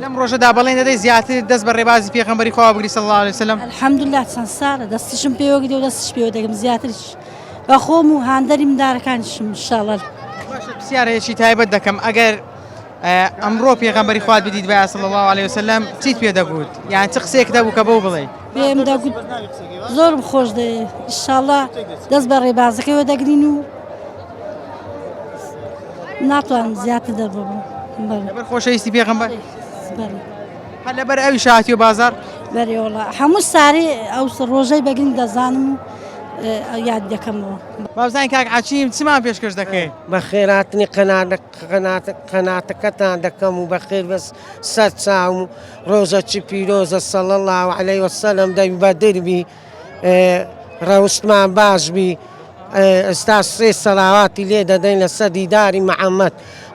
لەم ڕۆژەدا بەڵێن دەدەی زیاتر دەست بە ڕێبازی پێغەمبەری خوا بگری صلی الله علیه و سلم. الحەمدولله چەند ساڵە دەستیشم پێوەگری و دەستیش پێوە دەگەم زیاتریش بە خۆم و هاندەری منداڵەکانیشم ئینشاءڵڵا. پرسیارەیەکی تایبەت دەکەم ئەگەر ئەمڕۆ پێغەمبەری خوات بدیت بە صلی الله علیه و سلم چیت پێ دەگوت؟ یان چ قسەیەک دەبوو کە بەو بڵێ؟ پێم دەگوت زۆرم خۆش دەوێت ئینشاءڵڵا دەست بە ڕێبازەکەیەوە دەگرین و ناتوانم زیاتر دەبڕم. لەبەر خۆشەویستی پێغەمبەر؟ هەر لەبەر ئەوی شاهاتی و بازار؟ بەڵێ وەڵا هەموو سارێ ئەو ڕۆژەی بەگرین دەزانم و یاد دەکەمەوە. بابزانین کاک حەکیم چمان پێشکەش دەکەی؟ بە خێراتنی قەناتەکەتان دەکەم و بەخێر بەس سەد چاوم و ڕۆژەکی پیرۆزە صلی الله علیه و سلم دەبی بە دربی ڕەوشتمان باش بی. ئێستا سێ سەلاواتی لێ دەدەین لەسەر دیداری محەممەد.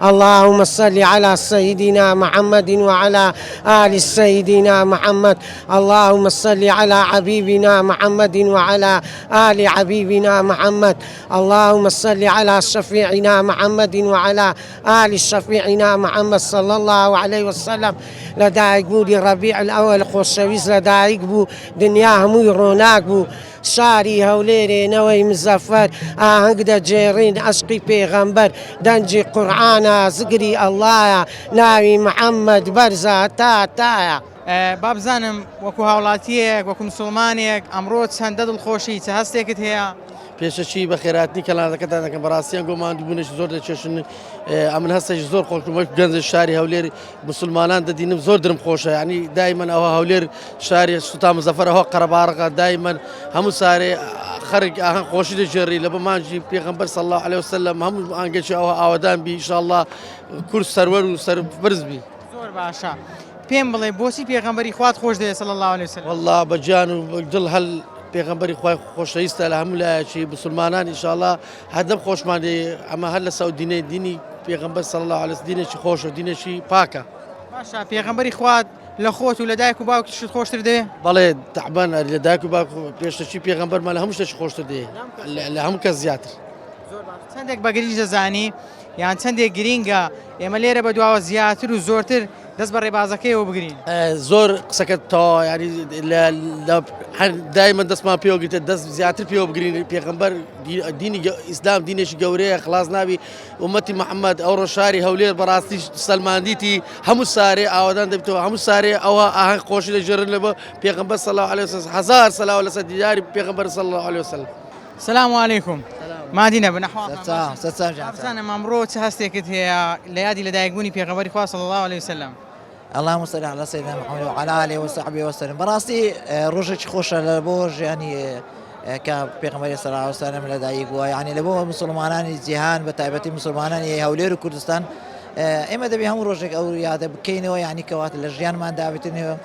اللهم صل على سيدنا محمد وعلى آل سيدنا محمد. اللهم صل على حبيبنا محمد وعلى آل حبيبنا محمد. اللهم صل على شفيعنا محمد وعلى آل شفيعنا محمد صلى الله عليه وسلم. لدایک بوودی ربیع الأول خۆشەویست لەدایک بوو دنیا هەمووی ڕۆناک بوو. شاری هەولێرێنەوەی مزەفەر ئاهەنگ دەجێڕین عەشقی پێغەمبەر دەنجی قورعانە زگری ئەڵڵایە ناوی محەممەد بەرزە تایە. بابزانم وەکو هاوڵاتیەک وەکو مسلمانێک ئەمڕۆ چەندە دڵخۆشی چه هەستێکت هەیە؟ پێشەچی بە خێراتنی کەلانەکەتان دەکەم بەڕاستیان گۆمان دوبوونێکی زۆر دەچێشن. ئەمن هەستێکی زۆر خۆشمە گەنج شاری هەولێر مسلمانان دەدینم زۆر درم خۆشە. ینی دایمەن ئەوە هەولێر شاری سوتا مزەفەرەوە قەرەباڕەکە دایمەن هەموو سارێ خەرک ئاهەنگ خۆشی دەژێڕی لە بەمانجی پێغەمبەر صلی الله علیه وسلم هەموو ئەنگەکی ئەوە ئاوادان بی ئینشاءالله کورس سەروەر و سەربرز بی. زۆر باشە. پێم بڵێ بۆچی پێغەمبەری خوات خۆش دەوێت صلی الله علیه وسلم؟ والله بەجان و دڵ هەل پێغەمبەری خوای خۆشەویستە لە هەموو لایەکی مسلمانان ئینشاءالله هەردەم خۆشمان دێ. ئەمە هەر لە سەودینەی دینی پێغەمبەر صلی الله علیه وسلم دینێکی خۆشە دینێکی پاکە. باشە پێغەمبەری خوات لە خۆت و لە دایک و باوکیشت خۆشتر دەوێت؟ بەڵێ تەعبان لە دایک و باوک پێشتەچی پێغەمبەرمان لە هەموو شتێکی خۆشتر دێ لە هەموو کەس زیاتر. چەندێک بەگریش دەزانی یان چەندێک گرینگە ئێمە لێرە بە دواوە زیاتر و زۆرتر دەست بە ڕێبازەکەیەوە بگرین. زۆر قسەکەت تەواو ینی دایمەن دەستمان پێوەگریتە دەست زیاتر پێوە بگرین. پێغەمبەر دینی ئیسلام دینێکی گەورەیە خلاص ناوی ئومەتی محەممەد ئەوڕۆ شاری هەولێر بەڕاستی سەلماندیتی هەموو سارێ ئاوادان دەبێتەوە هەموو سارێ ئەوە ئاهەنگ خۆشی دەژێڕن لەبە پێغەمبەر صلی الله علیه وسلم. هەزار سەلاوات لەسەر دیداری پێغەمبەر صلی الله علیه وسلم. سلام علیکم. مادینە بنەخوازانم ئەمڕۆ چه هەستێکت هەیە لە یادی لەدایکبوونی پێغەمبەری خوا صلی الله علیه وسلم؟ اللهم صل على سيدنا محمد وعلى آله وصحبه وسلم. بەڕاستی ڕۆژێکی خۆشە لە بۆ ژیانی کە پێغەمبەری صلی الله علیه وسلم لەدایک بووە. یعنی لە بۆ مسلمانانی جیهان بە تایبەتی مسلمانانی هەولێر و کوردستان ئێمە دەبێ هەموو ڕۆژێک ئەو یادە بکەینەوە. یعنی کەواتە لە ژیانمان دابێتنەوە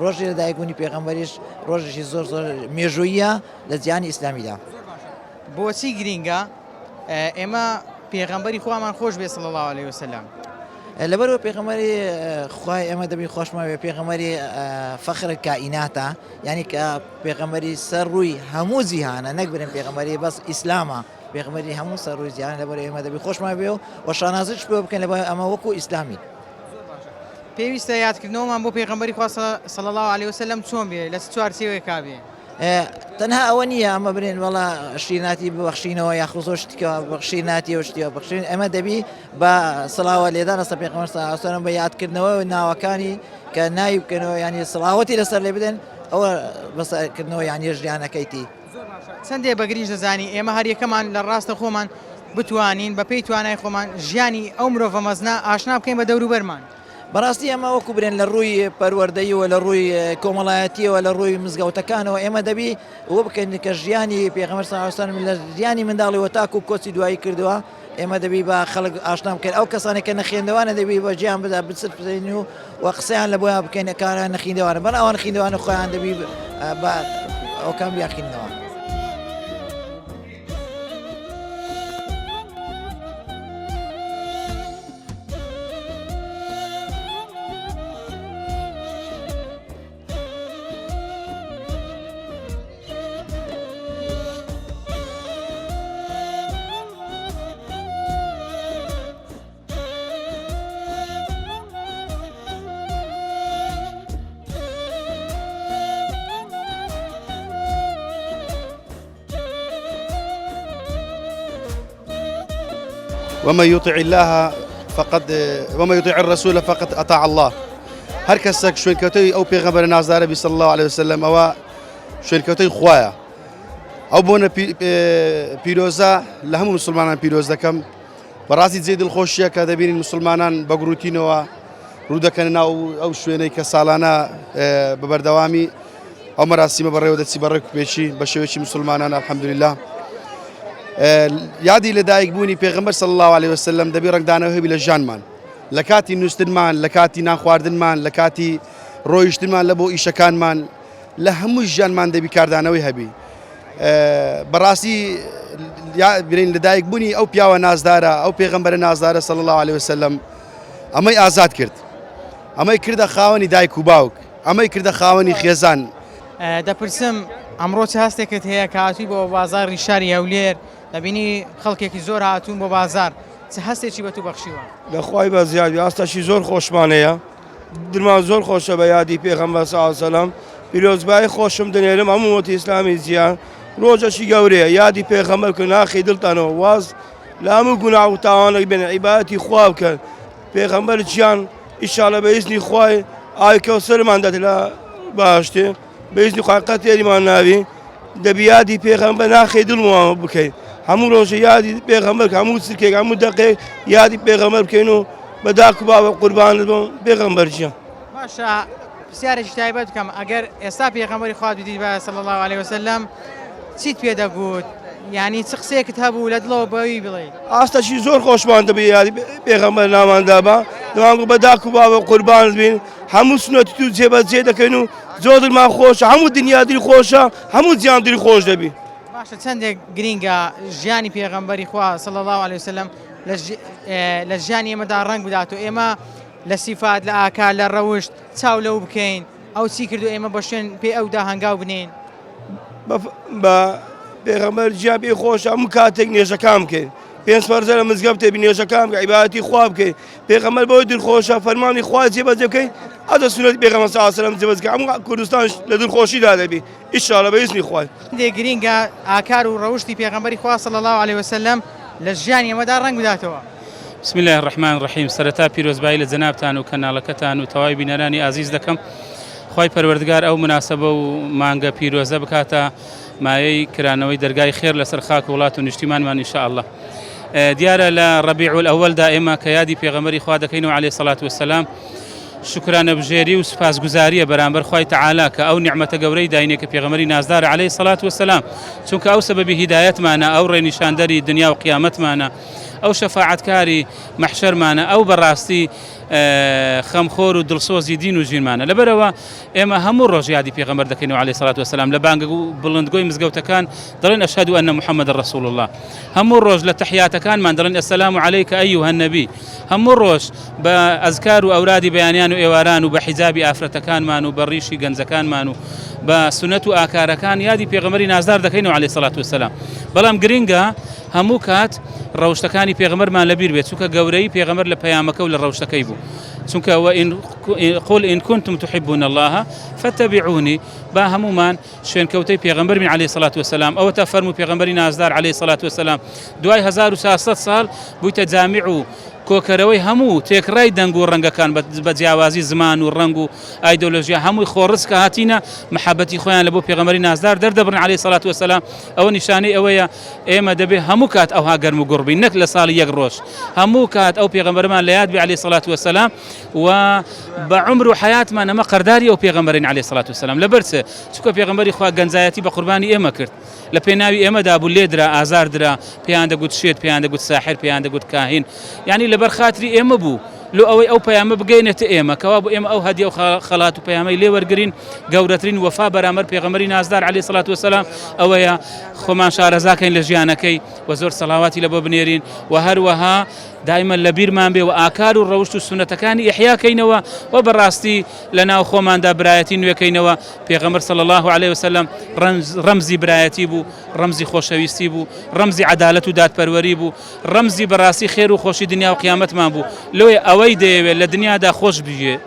ڕۆژی لەدایکبوونی پێغەمبەریش ڕۆژێکی زۆر زۆر مێژوویە لە جیهانی ئیسلامیدا. بۆچی گرینگە ئێمە پێغەمبەری خوامان خۆش بێ صلی الله علیه وسلم؟ لەبەرەوە پێغەمبەری خوای ئێمە دەبی خۆشمان بێ، پێغەمبەری فەخر کائیناتە، یعنی کە پێغەمبەری سەر ڕووی هەموو جیهانە، نەک برێن پێغەمبەری بەس ئیسلامە، پێغەمبەری هەموو سەر ڕووی جیهان، لەبەرەوە ئێمە دەبی خۆشمان بێ و شانازیش پێ بکەن لەبەر ئەمە وەکو ئیسلامی. پێویستە یادکردنەوەمان بۆ پێغەمبەری خوا صلی الله علیه وسلم چۆن بێ، لە چوارچێوەیە کابێ؟ تەنها ئەوە نییە ئەمە برێن وەڵا شیرناتی ببەخشینەوە یا خۆ شتێکەوە بەخشیناتی و شتیەوە بەخشین، ئەمە دەبی بە سڵاوە لێدان لەسەر پێغەمبەر صلی الله علیه وسلم بە یادکردنەوە ناوەکانی کە ناوی بکەنەوە، ینی سڵاوەتی لەسەر لێ بدەن، ئەوە بەسەرکردنەوە یانی ژیانەکەیتی. چەندێ بە گرنگ دەزانی ئێمە هەر یەکەمان لە ڕاستە خۆمان بتوانین بە پێی توانای خۆمان ژیانی ئەو مرۆڤە مەزنا ئاشنا بکەین بە دەوروبەرمان. بەڕاستی ئەمە وەکو برێن لە ڕووی پەروەردەییەوە، لە ڕووی کۆمەڵایەتیەوە، لە ڕووی مزگەوتەکانەوە ئێمە دەبی ئەوە بکەین کە ژیانی پێغەمبەر صلی الله علیه وسلم لە ژیانی منداڵیەوە تاکو کۆچی دوایی کردووە، ئێمە دەبی بە خەڵک ئاشنا بکەین، ئەو کەسانێک کە نەخێندەوانە دەبی بە گیان بدا بچت بزین و قسەیان لە بۆیان بکەین کاران نەخێندەوانە، بەر ئەوان نەخێندەوانە خۆیان دەبی بە ئەوکان بیاخینەوە. ومن يطع الله ومن يطع الرسول فقد أطاع الله. هر کەسێک شوێنکەوتەی ئەو پێغەمبەر نازدارەبی صلی الله عليه وسلم ئەوە شوێنکەوتەی خوایە. ئەو بۆنە پیرۆزە لە هەموو مسلمانان پیرۆز دەکەم. بەڕاستی جێی دڵخۆشیە کە دەبینین مسلمانان بە گروتینەوە ڕوو دەکەن ناو ئەو شوێنەی کە ساڵانە بەبەردەوامی ئەو مەراسیمە بەڕێوە دەچی بەڕێک پێچی بە شێوەیەکی مسلمانان الحەمدولله. یادی لەدایکبوونی پێغەمبەر صلی الله عليه وسلم دەبی ڕنگدانەوە هەبی لە ژیانمان، لە کاتی نووسینمان، لە کاتی نان خواردنمان، لە کاتی ڕۆیشتنمان لە بۆ ئیشەکانمان، لە هەموو ژیانمان دەبی کاردانەوەی هەبی. بەڕاستی برین لەدایکبوونی ئەو پیاوە نازدارە، ئەو پێغەمبەرە نازدارە صلی الله عليه وسلم ئەمەی ئازاد کرد، ئەمەی کردە خاوەنی دایک و باوک، ئەمەی کردە خاوەنی خێزان. دەپرسم ئەمڕۆ چ هەستێکت هەیە کە هاتووی بۆ بازاری شاری هەولێر، دەبینی خەڵکێکی زۆر هاتوون بۆ بازار، چ هەستێکی بە تو بەخشیوە؟ لەخوای بە زیادی ئاستەشی زۆر خۆشمانەیە، دڵمان زۆر خۆشە بە یادی پێغەمبەر صلی الله علیه وسلم، پیرۆزبایی خۆشم دەنێرم هەموو وەتی ئیسلامی جیهان، ڕۆژێکی گەورەیە، یادی پێغەمبەر کە ناخی دڵتانەوە، واز لە هەموو گوناح و تاوانێک بێنە عیبادەتی خوا بکەن. پێغەمبەر گیان ئینشاءڵڵا بە ئیزنی خوای ئاوی کەوسەرمان دەدات لە باشتێ، بە ئیزنی خوای قەت تێریمان ناوی، دەبی یادی پێغەمبەر ناخی دڵمان بکەین، هەموو ڕۆژە یادی پێغەمبەر، هەموو چرکێک، هەموو دەقێک یادی پێغەمبەر بکەین و بە داک و بابە قوربانت بم پێغەمبەر گیان. باشە پرسیارێکی تایبەت بکەم، ئەگەر ئێستا پێغەمبەری خوا دیدیت بە صلی الله عليه وسلم چیت پێ دەگوت؟ یعنی چ قسەیەکت هەبوو لە دڵەوە بەوی بڵێ؟ ئاستەشی زۆر خۆشمان دەبێ یادی پێغەمبەر ناماندا بە دەمانگو بە داک و بابە قوربانت بین، هەموو سنەتی تو جێبەجێ دەکەین و زۆر دڵمان خۆشە، هەموو دنیا دڵی خۆشە، هەموو جیهان دڵی خۆش دەبی. باشە چەندێک گرینگە ژیانی پێغەمبەری خوا صلی الله عليه وسلم لە ژیانی ئێمەدا ڕنگ بدات و ئێمە لە سیفات، لە ئاکار، لە ڕەوشت چاو لەو بکەین، ئەو چی کردو ئێمە بە شوێن پێ ئەودا هەنگاو بنین. بە پێغەمبەر گیان پێی خۆشە هەموو کاتێک نێژەکان بکەین، پێنج فەرزە لە مزگەوت تێبی نێژەکان بکە، عیبادەتی خوا بکەین، پێغەمبەر بەوەی دڵخۆشە فەرمانی خوا جێبەجێ بکەین، ئەدە سنەتی پێغەمبەر صلی الله علیه وسلم جێبەجێ بکەین، هەموو کوردستان لە دڵخۆشیدا دەبی ئینشاءڵڵا بە ئیزنی خوای. دێ گرینگە ئاکار و ڕەوشتی پێغەمبەری خوا صلی الله عليه وسلم لە ژیانی ئێمەدا ڕنگ بداتەوە. بسم الله الرحمن الرحیم. سەرەتا پیرۆزبایی لە جەنابتان و کەناڵەکەتان و تەواوی بینەرانی ئازیز دەکەم. خوای پەروەردگار ئەو مناسبە و مانگە پیرۆزە بکاتە مایەی کرانەوەی دەرگای خێر لەسەر خاک وڵات و نیشتیمانمان ئینشاءالله. دیارە لە ڕەبیع الأەوەلدا ئێمە کە یادی پێغەمبەری خوا دەکەینەوە عەلەیهی سەڵات وەسەلام، شکرانە بژێری و سپاسگوزاریە بەرامبەر خوای تەعالا کە ئەو نیعمەتە گەورەی داینێ کە پێغەمبەری نازدارە عەلەیهی سەڵات وەسەلام، چونکە ئەو سەبەبی هیدایەتمانە، ئەو ڕێنیشاندەری دنیا و قیامەتمانە، ئەو شەفاعەتکاری مەحشەرمانە ئەو بەڕاستی خەمخۆر و دڵسۆزی دین و ژینمانە لەبەرەوە ئێمە هەموو ڕۆژ یادی پێغەمبەر دەکەین و عەلەیهی سەڵات وسەلام لە بانگ و بڵندگۆی مزگەوتەکان دەڵێن ئەشهەدو ئەنە محەممەدە ڕەسوول الله هەموو ڕۆژ لە تەحیاتەکانمان دەڵێن ئەسەلامو عەلەیکە ئەیوهە النەبی هەموو ڕۆژ بە ئەزکار و ئەورادی بەیانیان و ئێواران و بە حیجابی ئافرەتەکانمان و بە ڕیشی گەنجەکانمان و بە سونەت و ئاکارەکان یادی پێغەمبەری نازدار دەکەین و عەلەیهی سەڵات وسەلام بەڵام گرنگە هەموو کات ڕەوشتەکانی پێغەمبەرمان لەبیر بێت چونکە گەورەی پێغەمبەر لە پەیامەکە و لە ڕەوشتەکەی بوو چونکە قل إن كنتم تحبون الله فاتبعوني با هەمومان شوێنکەوتەی پێغەمبەر من عەلەیهی سەڵات وسەلام ئەوە تا فەرموو پێغەمبەری نازدار عەلەیهی سەڵات وسەلام دوای 1400 ساڵ بوویتە جامیع و کۆکەرەوەی هەموو تێکڕای دەنگ و ڕەنگەکان بە جیاوازی زمان و ڕەنگ و ئایدۆلۆژیا هەمووی خۆڕسکە هاتینە محەبەتی خۆیان لە بۆ پێغەمبەری نازدار دەردەبڕن عەلەیهی سەڵات وسەلام ئەوە نیشانەی ئەوەیە ئێمە دەبێ هەموو کات ئەوها گەرم و گوڕ بین نەک لە ساڵی یەک ڕۆژ هەموو کات ئەو پێغەمبەرمان لە یاد بێ عەلەیهی سەڵات وسەلام و بە عمر و حیاتمان ئەمە قەرداری ئەو پێغەمبەرین عەلەیهی سەڵات وسەلام لەبەرچێ چونکە پێغەمبەری خوا گەنجایەتی بە قوربانی ئێمە کرد لە پێناوی ئێمەدا بوو لێدرا ئازاردرا پێیان دەگوت شێت پێیان دەگوت ساحر پێیان دەگوت کاهین یعنی لەبەر خاتری ئێمە بوو لۆ ئەوەی ئەو پەیامە بگەینێتە ئێمە کەوا بۆ ئێمە ئەو هەدیە و خەڵات و پەیامەی لێ وەرگرین گەورەترین وەفا بەرامبەر پێغەمبەری نازدار عەلەیهی سەڵات وسەلام ئەوەیە خۆمان شارەزاکەین لە ژیانەکەی و زۆر سەڵاواتی لە بۆ بنێرین و هەروەها دائما لە بیرمان بێ و ئاکار و ڕەوشت و سونەتەکانی ئیحیاکەینەوە و بەڕاستی لە ناو خۆماندا برایەتی نوێکەینەوە پێغەمبەر صلی الله علیه وسلم ڕەمزی برایەتی بوو ڕەمزی خۆشەویستی بوو ڕەمزی عەدالەت و دادپەروەری بوو ڕەمزی بەڕاستی خێر و خۆشی دنیا و قیامەتمان بوو لۆیە ئەوەی دەیەوێت لە دنیادا خۆش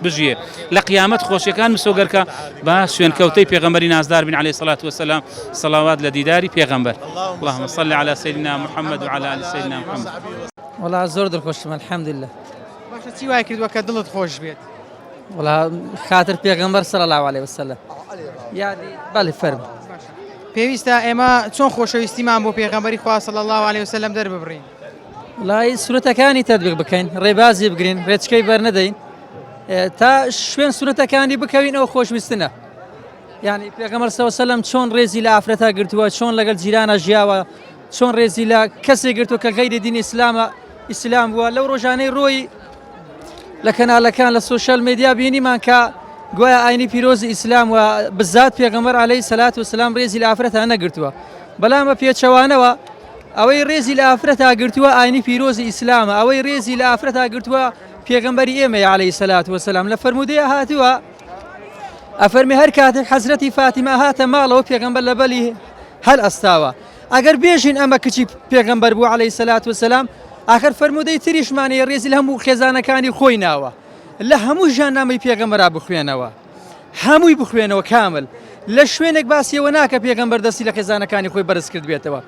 بژیێ لە قیامەت خۆشیەکان مسۆگەرکە با شوێنکەوتەی پێغەمبەری نازدار بن عەلەیهی سەڵات وسەلام سەڵاوات لە دیداری پێغەمبەر اللهم صل على سيدنا محمد وعلى آل سيدنا محمد والله زۆر دڵخۆشم الحەمدولله باشە چی وای کردووە کە دڵت خۆش بێت والله خاطر پێغەمبەر صلی الله عليه وسلم یادی بەڵێ فەرموو پێویستە ئێمە چۆن خۆشەویستیمان بۆ پێغەمبەری خوا صلی الله عليه وسلم دەرببڕین وڵای سورەتەکانی تەطبیق بکەین ڕێبازی بگرین ڕێچکەی بەرنەدەین تا شوێن سورەتەکانی بکەوین ئەو خۆشویستنە یعنی پێغەمبەر صلی الله عليه وسلم چۆن ڕێزی لە ئافرەتا گرتووە چۆن لەگەڵ جیرانە ژیاوە چۆن ڕێزی لە کەسێک گرتووە کە غەیری دینی ئیسلام بووە لەو ڕۆژانەی ڕۆی لە کەناڵەکان لە سۆشیال میدیا بینیمان کە گویا ئاینی پیرۆزی ئیسلام و بزات پێغەمبەر عەلەیهی سەلات وسەلام ڕێزی لە ئافرەتا نەگرتووە بەڵام بە پێچەوانەوە ئەوەی ڕێزی لە ئافرەتا گرتووە ئاینی پیرۆزی ئیسلامە ئەوەی ڕێزی لە ئافرەتا گرتووە پێغەمبەری ئێمەیە عەلەیهی سەلات وسەلام لە فەرمودەیە هاتووە ئەفەرمێ هەر کاتێک حەزرەتی فاتیمە هاتە ماڵەوە پێغەمبەر لە بەلی هەل ئەستاوە ئەگەر بێژین ئەمە کچی پێغەمبەر بوو عەلەیهی سەلات وسەلام آخر فرمودەی تریشمانەیە ڕێزی لە هەموو خێزانەکانی خۆی ناوە لە هەموو ژیاننامەی پێغەمبەرا بخوێنەوە هەمووی بخوێنەوە کامل لە شوێنێک باسیەوە ناکە پێغەمبەر دەستی لە خێزانەکانی خۆی بەرز کرد بێتەوە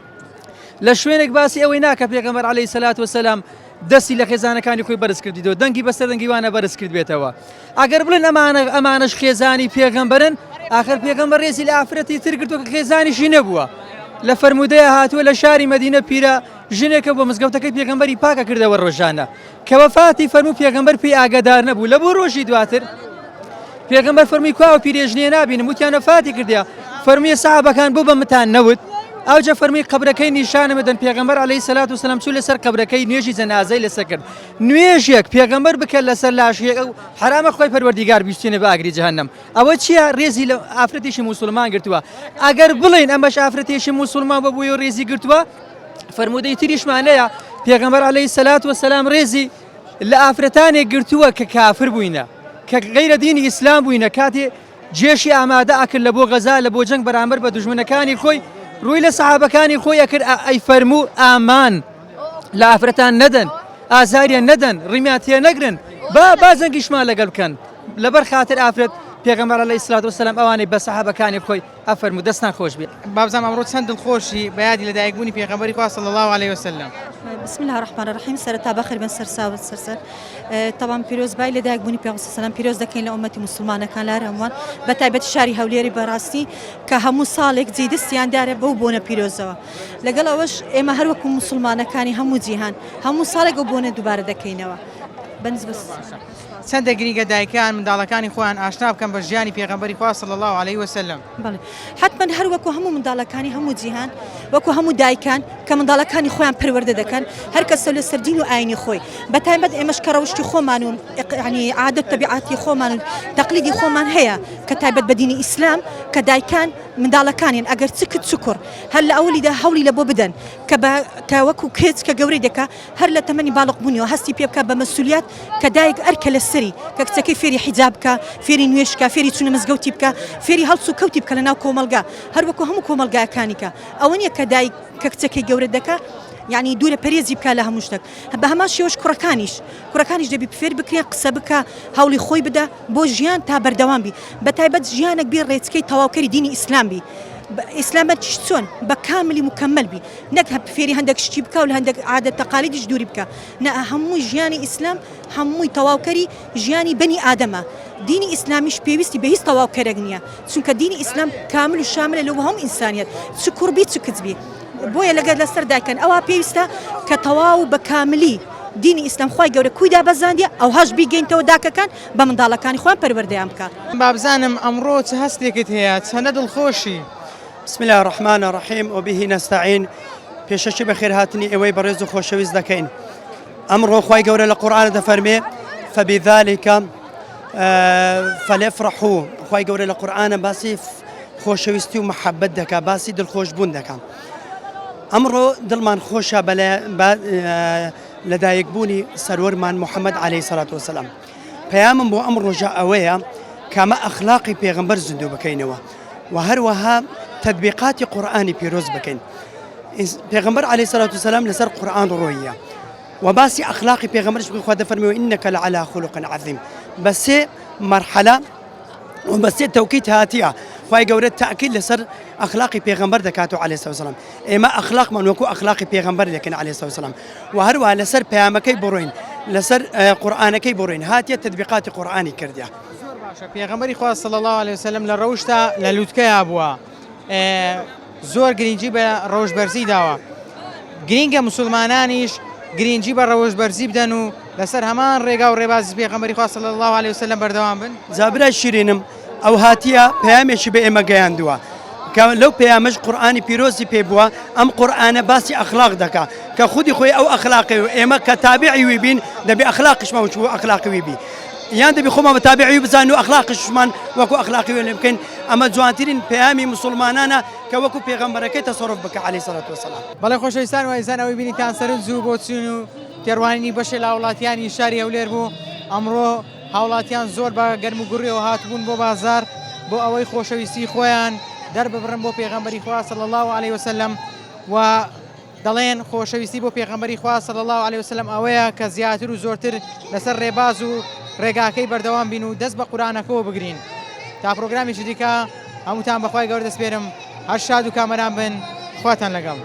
لە شوێنێک باسی ئەوەی ناکە پێغەمبەر عەلەیهی سەلات وسەلام دەستی لە خێزانەکانی خۆی بەرز کردیەوە دەنگی بەسەر دەنگیوانە بەرز کرد بێتەوە ئەگەر بڵێن ئەمانەش خێزانی پێغەمبەرن آخر پێغەمبەر ڕێزی لە ئافرەتی تر کردووە کە خێزانیشی نەبووە لە فەرمودەیە هاتووە لە شاری مەدینە پیرە ژنێکە بۆ مزگەوتەکەی پێغەمبەری پاکە کردەوە ڕۆژانە کە وەفاتی فەرموو پێغەمبەر پێی ئاگادار نەبوو لە بۆ ڕۆژی دواتر پێغەمبەر فەرمووی کواوە پیرێژنێ نابینم وتیان وەفاتی کردیا فەرموویە سەحابەکان بۆ بەمتان نەوت ئەوجە فەرمووی قەبرەکەی نیشانە بدەن پێغەمبەر عەلەیهی سەلات وسەلام چوو لەسەر قەبرەکەی نوێژی جەنازەی لەسەر کرد نوێژێک پێغەمبەر بکە لەسەر لاشیەک ئەو حرامە خۆی پەروەردیگار بیستێنێ بە ئاگری جەهەنەم ئەوە چییە ڕێزی لە ئافرەتێکی موسڵمان گرتووە ئەگەر بڵێن ئەمەش ئافرەتێکی موسڵمان بەبووی و ڕێزی گرتووە فەرمودەی تریشمانەیە پێغەمبەر عەلەیهی سەلات وسەلام ڕێزی لە ئافرەتانێک گرتووە کە کافر بووینە کە غەیرە دینی ئیسلام بووینە کاتێ جێشی ئامادە ئەکرد لە بۆ غەزا لە بۆ جەنگ بەرامبەر بە دوژمنەکانی خۆی ڕووی لە سەحابەکانی خۆی ئەکرد ئەی فەرموو ئامان لە ئافرەتان نەدەن ئازاریان نەدەن ڕیمیان نەگرن با زەنگیشمان لەگەڵ بکەن لەبەر خاتر ئافرەت پێغەمبەر عەلەیهی سەلات وسەلام ئەوانەی بە سەحابەکانی خۆی ئەفەرموو دەستان خۆش بێت بابزان ئەمڕۆ چەند دڵخۆشی بە یادی لەدایکبوونی پێغەمبەری خوا صلی الله عليه وسلم بسم الله الرحمن الرحیم سەرەتا بەخێر بن سەرساوت سەرسەر تەمام پیرۆزبای لەدایکبوونی پێغەمبەر صلی الله عليه وسلم پیرۆز دەکەین لە ئومەتی موسڵمانەکان لە هەمووان بە تایبەتی شاری هەولێری بەڕاستی کە هەموو ساڵێک جێدەستیاندارە بەو بۆنە پیرۆزەوە لەگەڵ ئەوەش ئێمە هەروەکو موسڵمانەکانی هەموو جیهان هەموو ساڵێک ئەو بۆنە دووبارە دەکەینەوە بەنز بەس چەندە گریگە دایکان منداڵەکانی خۆیان ئاشنا بکەن بە ژیانی پێغەمبەری خوا صلی الله علیه وسلم. بەڵێ حتمما هەر وەکو هەموو منداڵەکانی هەموو جیهان وەکو هەموو دایکان کە منداڵەکانی خۆیان پەروەردە دەکەن هەر کەسە لە سەردین و ئاینی خۆی بە تایبەت ئێمەش کە ڕەوشتی خۆمان و ینی عادەت تەبیعاتی خۆمان و تەقلیدی خۆمان هەیە کە تایبەت بە دینی ئیسلام کە دایکان منداڵەکانیان ئەگەر چکت چکر هەر لە ئەولیدا هەوڵی لە بۆ بدەن کە وەکو کێچ کە گەورەی دەکا هەر لە تەمەنی باڵق بوونیەوە هەستی پێ بکە بە مەسئولیت کە دایک ئەرکە لە سەری کە کچەکەی فێری حیجاب بکە فێری نوێش بکە فێری چوونە مزگەوتی بکە فێری هەڵس و کەوتی بکە لەناو کۆمەلگا هەر وەکو هەموو کۆمەلگایەکانی کە ئەوە نییە کە دایک کە کچەکەی گەورە دەکا یعنی دوورە پەرێزی بکە لە هەموو شتێک بە هەمان شێوەش کوڕەکانیش دەبی فێر بکرێن قسە بکە هەوڵی خۆی بدە بۆ ژیان تا بەردەوام بی بە تایبەت ژیانێک بی ڕێچکەی تەواوکەری دینی ئیسلام بی ئیسلامەت چۆن بە کاملی مکمل بی نەک فێری هەندێک شتی بکە و لە هەندێک عادەت تەقالیدیش دووری بکە نە هەموو ژیانی ئیسلام هەمووی تەواوکەری ژیانی بەنی ئادەمە دینی ئیسلامیش پێویستی بە هیچ تەواوکەرێک نییە چونکە دینی ئیسلام کامل و شاملە لەو هەموو ئینسانیەت چ کوڕبی چ کچبی بۆیە لەگەر لەسەر دایکەن ئەوە پێویستە کە تەواو بە کاملی دینی ئیسلام خۆی گەورە کویدا بەزاندیە ئەو هەش بیگەینتەوە داکەکان بە منداڵەکانی خۆیان پەروەردەیان بکە. با بزانم ئەمڕۆ چه هەستێکت هەیە چەنە دڵخۆشی. بسم الله الرحمن الرحيم وبه نستعين پێشەکی بەخێر هاتنی ئێوەی بەڕێز و خۆشەویست دەکەین ئەمڕۆ خی گەورە لە قورئان دەفەرمێ فبذلك فليفرحوا خی گەورە لە قورئانە باسی خۆشەویستی و محەبەت دەکا باسی دڵخۆشبوون دەکەم ئەمڕۆ دڵمان خۆشە لەدایکبوونی سەرۆرمان محەممەد عليه سەلات وسلام پەیامم بۆ ئەم ڕۆژە ئەوەیە کامە ئەخلاقی پێغەمبەر زیندوو بکەینەوە و هەروەها تطبیقاتی قورئانی پیرۆز بکەین پێغەمبەر عليه سەلات وسلام لەسەر قورئان ڕۆیە و باسی ئەخلاقی پێغەمبەرش بخوا دەفەرمێەوە ئینەکە لەعەلا خولق عەظیم بە سێ مەرحەلە و بە سێ تەوکید هاتیە خی گەورە تاکید لەسەر ئەخلاقی پێغەمبەر دەکاتەوە عليه سەلام ئێمە ئەخلاقمان وەکو ئەخلاقی پێغەمبەر دەکەن عليه سەلام و هەروە لەسەر پەیامەکەی بڕۆین لەسەر قورئانەکەی بڕۆین هاتیە تطبیقاتی قورئانی کردیا پێغەمبەری خوا صلی الله علیه وسلم لە ڕەوشتا لە لووتکەیە بووە زۆر گرنگی بە ڕەوشبەرزی داوە گرینگە مسلمانانیش گرنگی بە ڕەوشبەرزی بدەن و لەسەر هەمان ڕێگا و ڕێبازی پێغەمبەری خوا صلی الله علیه وسلم بەردەوام بن. زابرای شیرینم ئەو هاتیە پەیامێکی بە ئێمە گەیاندووە لەو پەیامەش قورئانی پیرۆزی پێ بووە ئەم قورئانە باسی ئەخلاق دەکا کە خودی خۆی ئەو ئەخلاقی و ئێمە کە تابعی وی بین دەبێ ئەخلاقیشمان وچ ئەخلاقی وی بی یان دەبی خۆمان بە تابعی بزانین و ئەخلاقیشمان وەکو ئەخلاقی وێ لێ بکەین ئەمە جوانترین پەیامی مسلمانانە کە وەکو پێغەمبەرەکەی تەسەڕف بکە عەلەیهی سەلات وسەلام. بەڵێ خۆشەویستان وایزان ئەوەی بینیتان سەرنج زوو بۆ چوون و تێڕوانینی بەشێ لە وڵاتیانی شاری هەولێر بوو ئەمڕۆ هاوڵاتیان زۆر بە گەرم و گوڕیەوە هاتبوون بۆ بازار بۆ ئەوەی خۆشەویستی خۆیان دەرببڕن بۆ پێغەمبەری خوا صلی الله علیه وسلم و دەڵێن خۆشەویستی بۆ پێغەمبەری خوا صلی الله علیه وسلم ئەوەیە کە زیاتر و زۆرتر لەسەر ڕێباز و ڕێگاکەی بەردەوام بین و دەست بە قورئانەکەوە بگرین تا پرۆگرامیشی دیکە هەمووتان بەخوای گەورە دەسپێرم هەر شاد و کامەران بن خواتان لەگەڵ.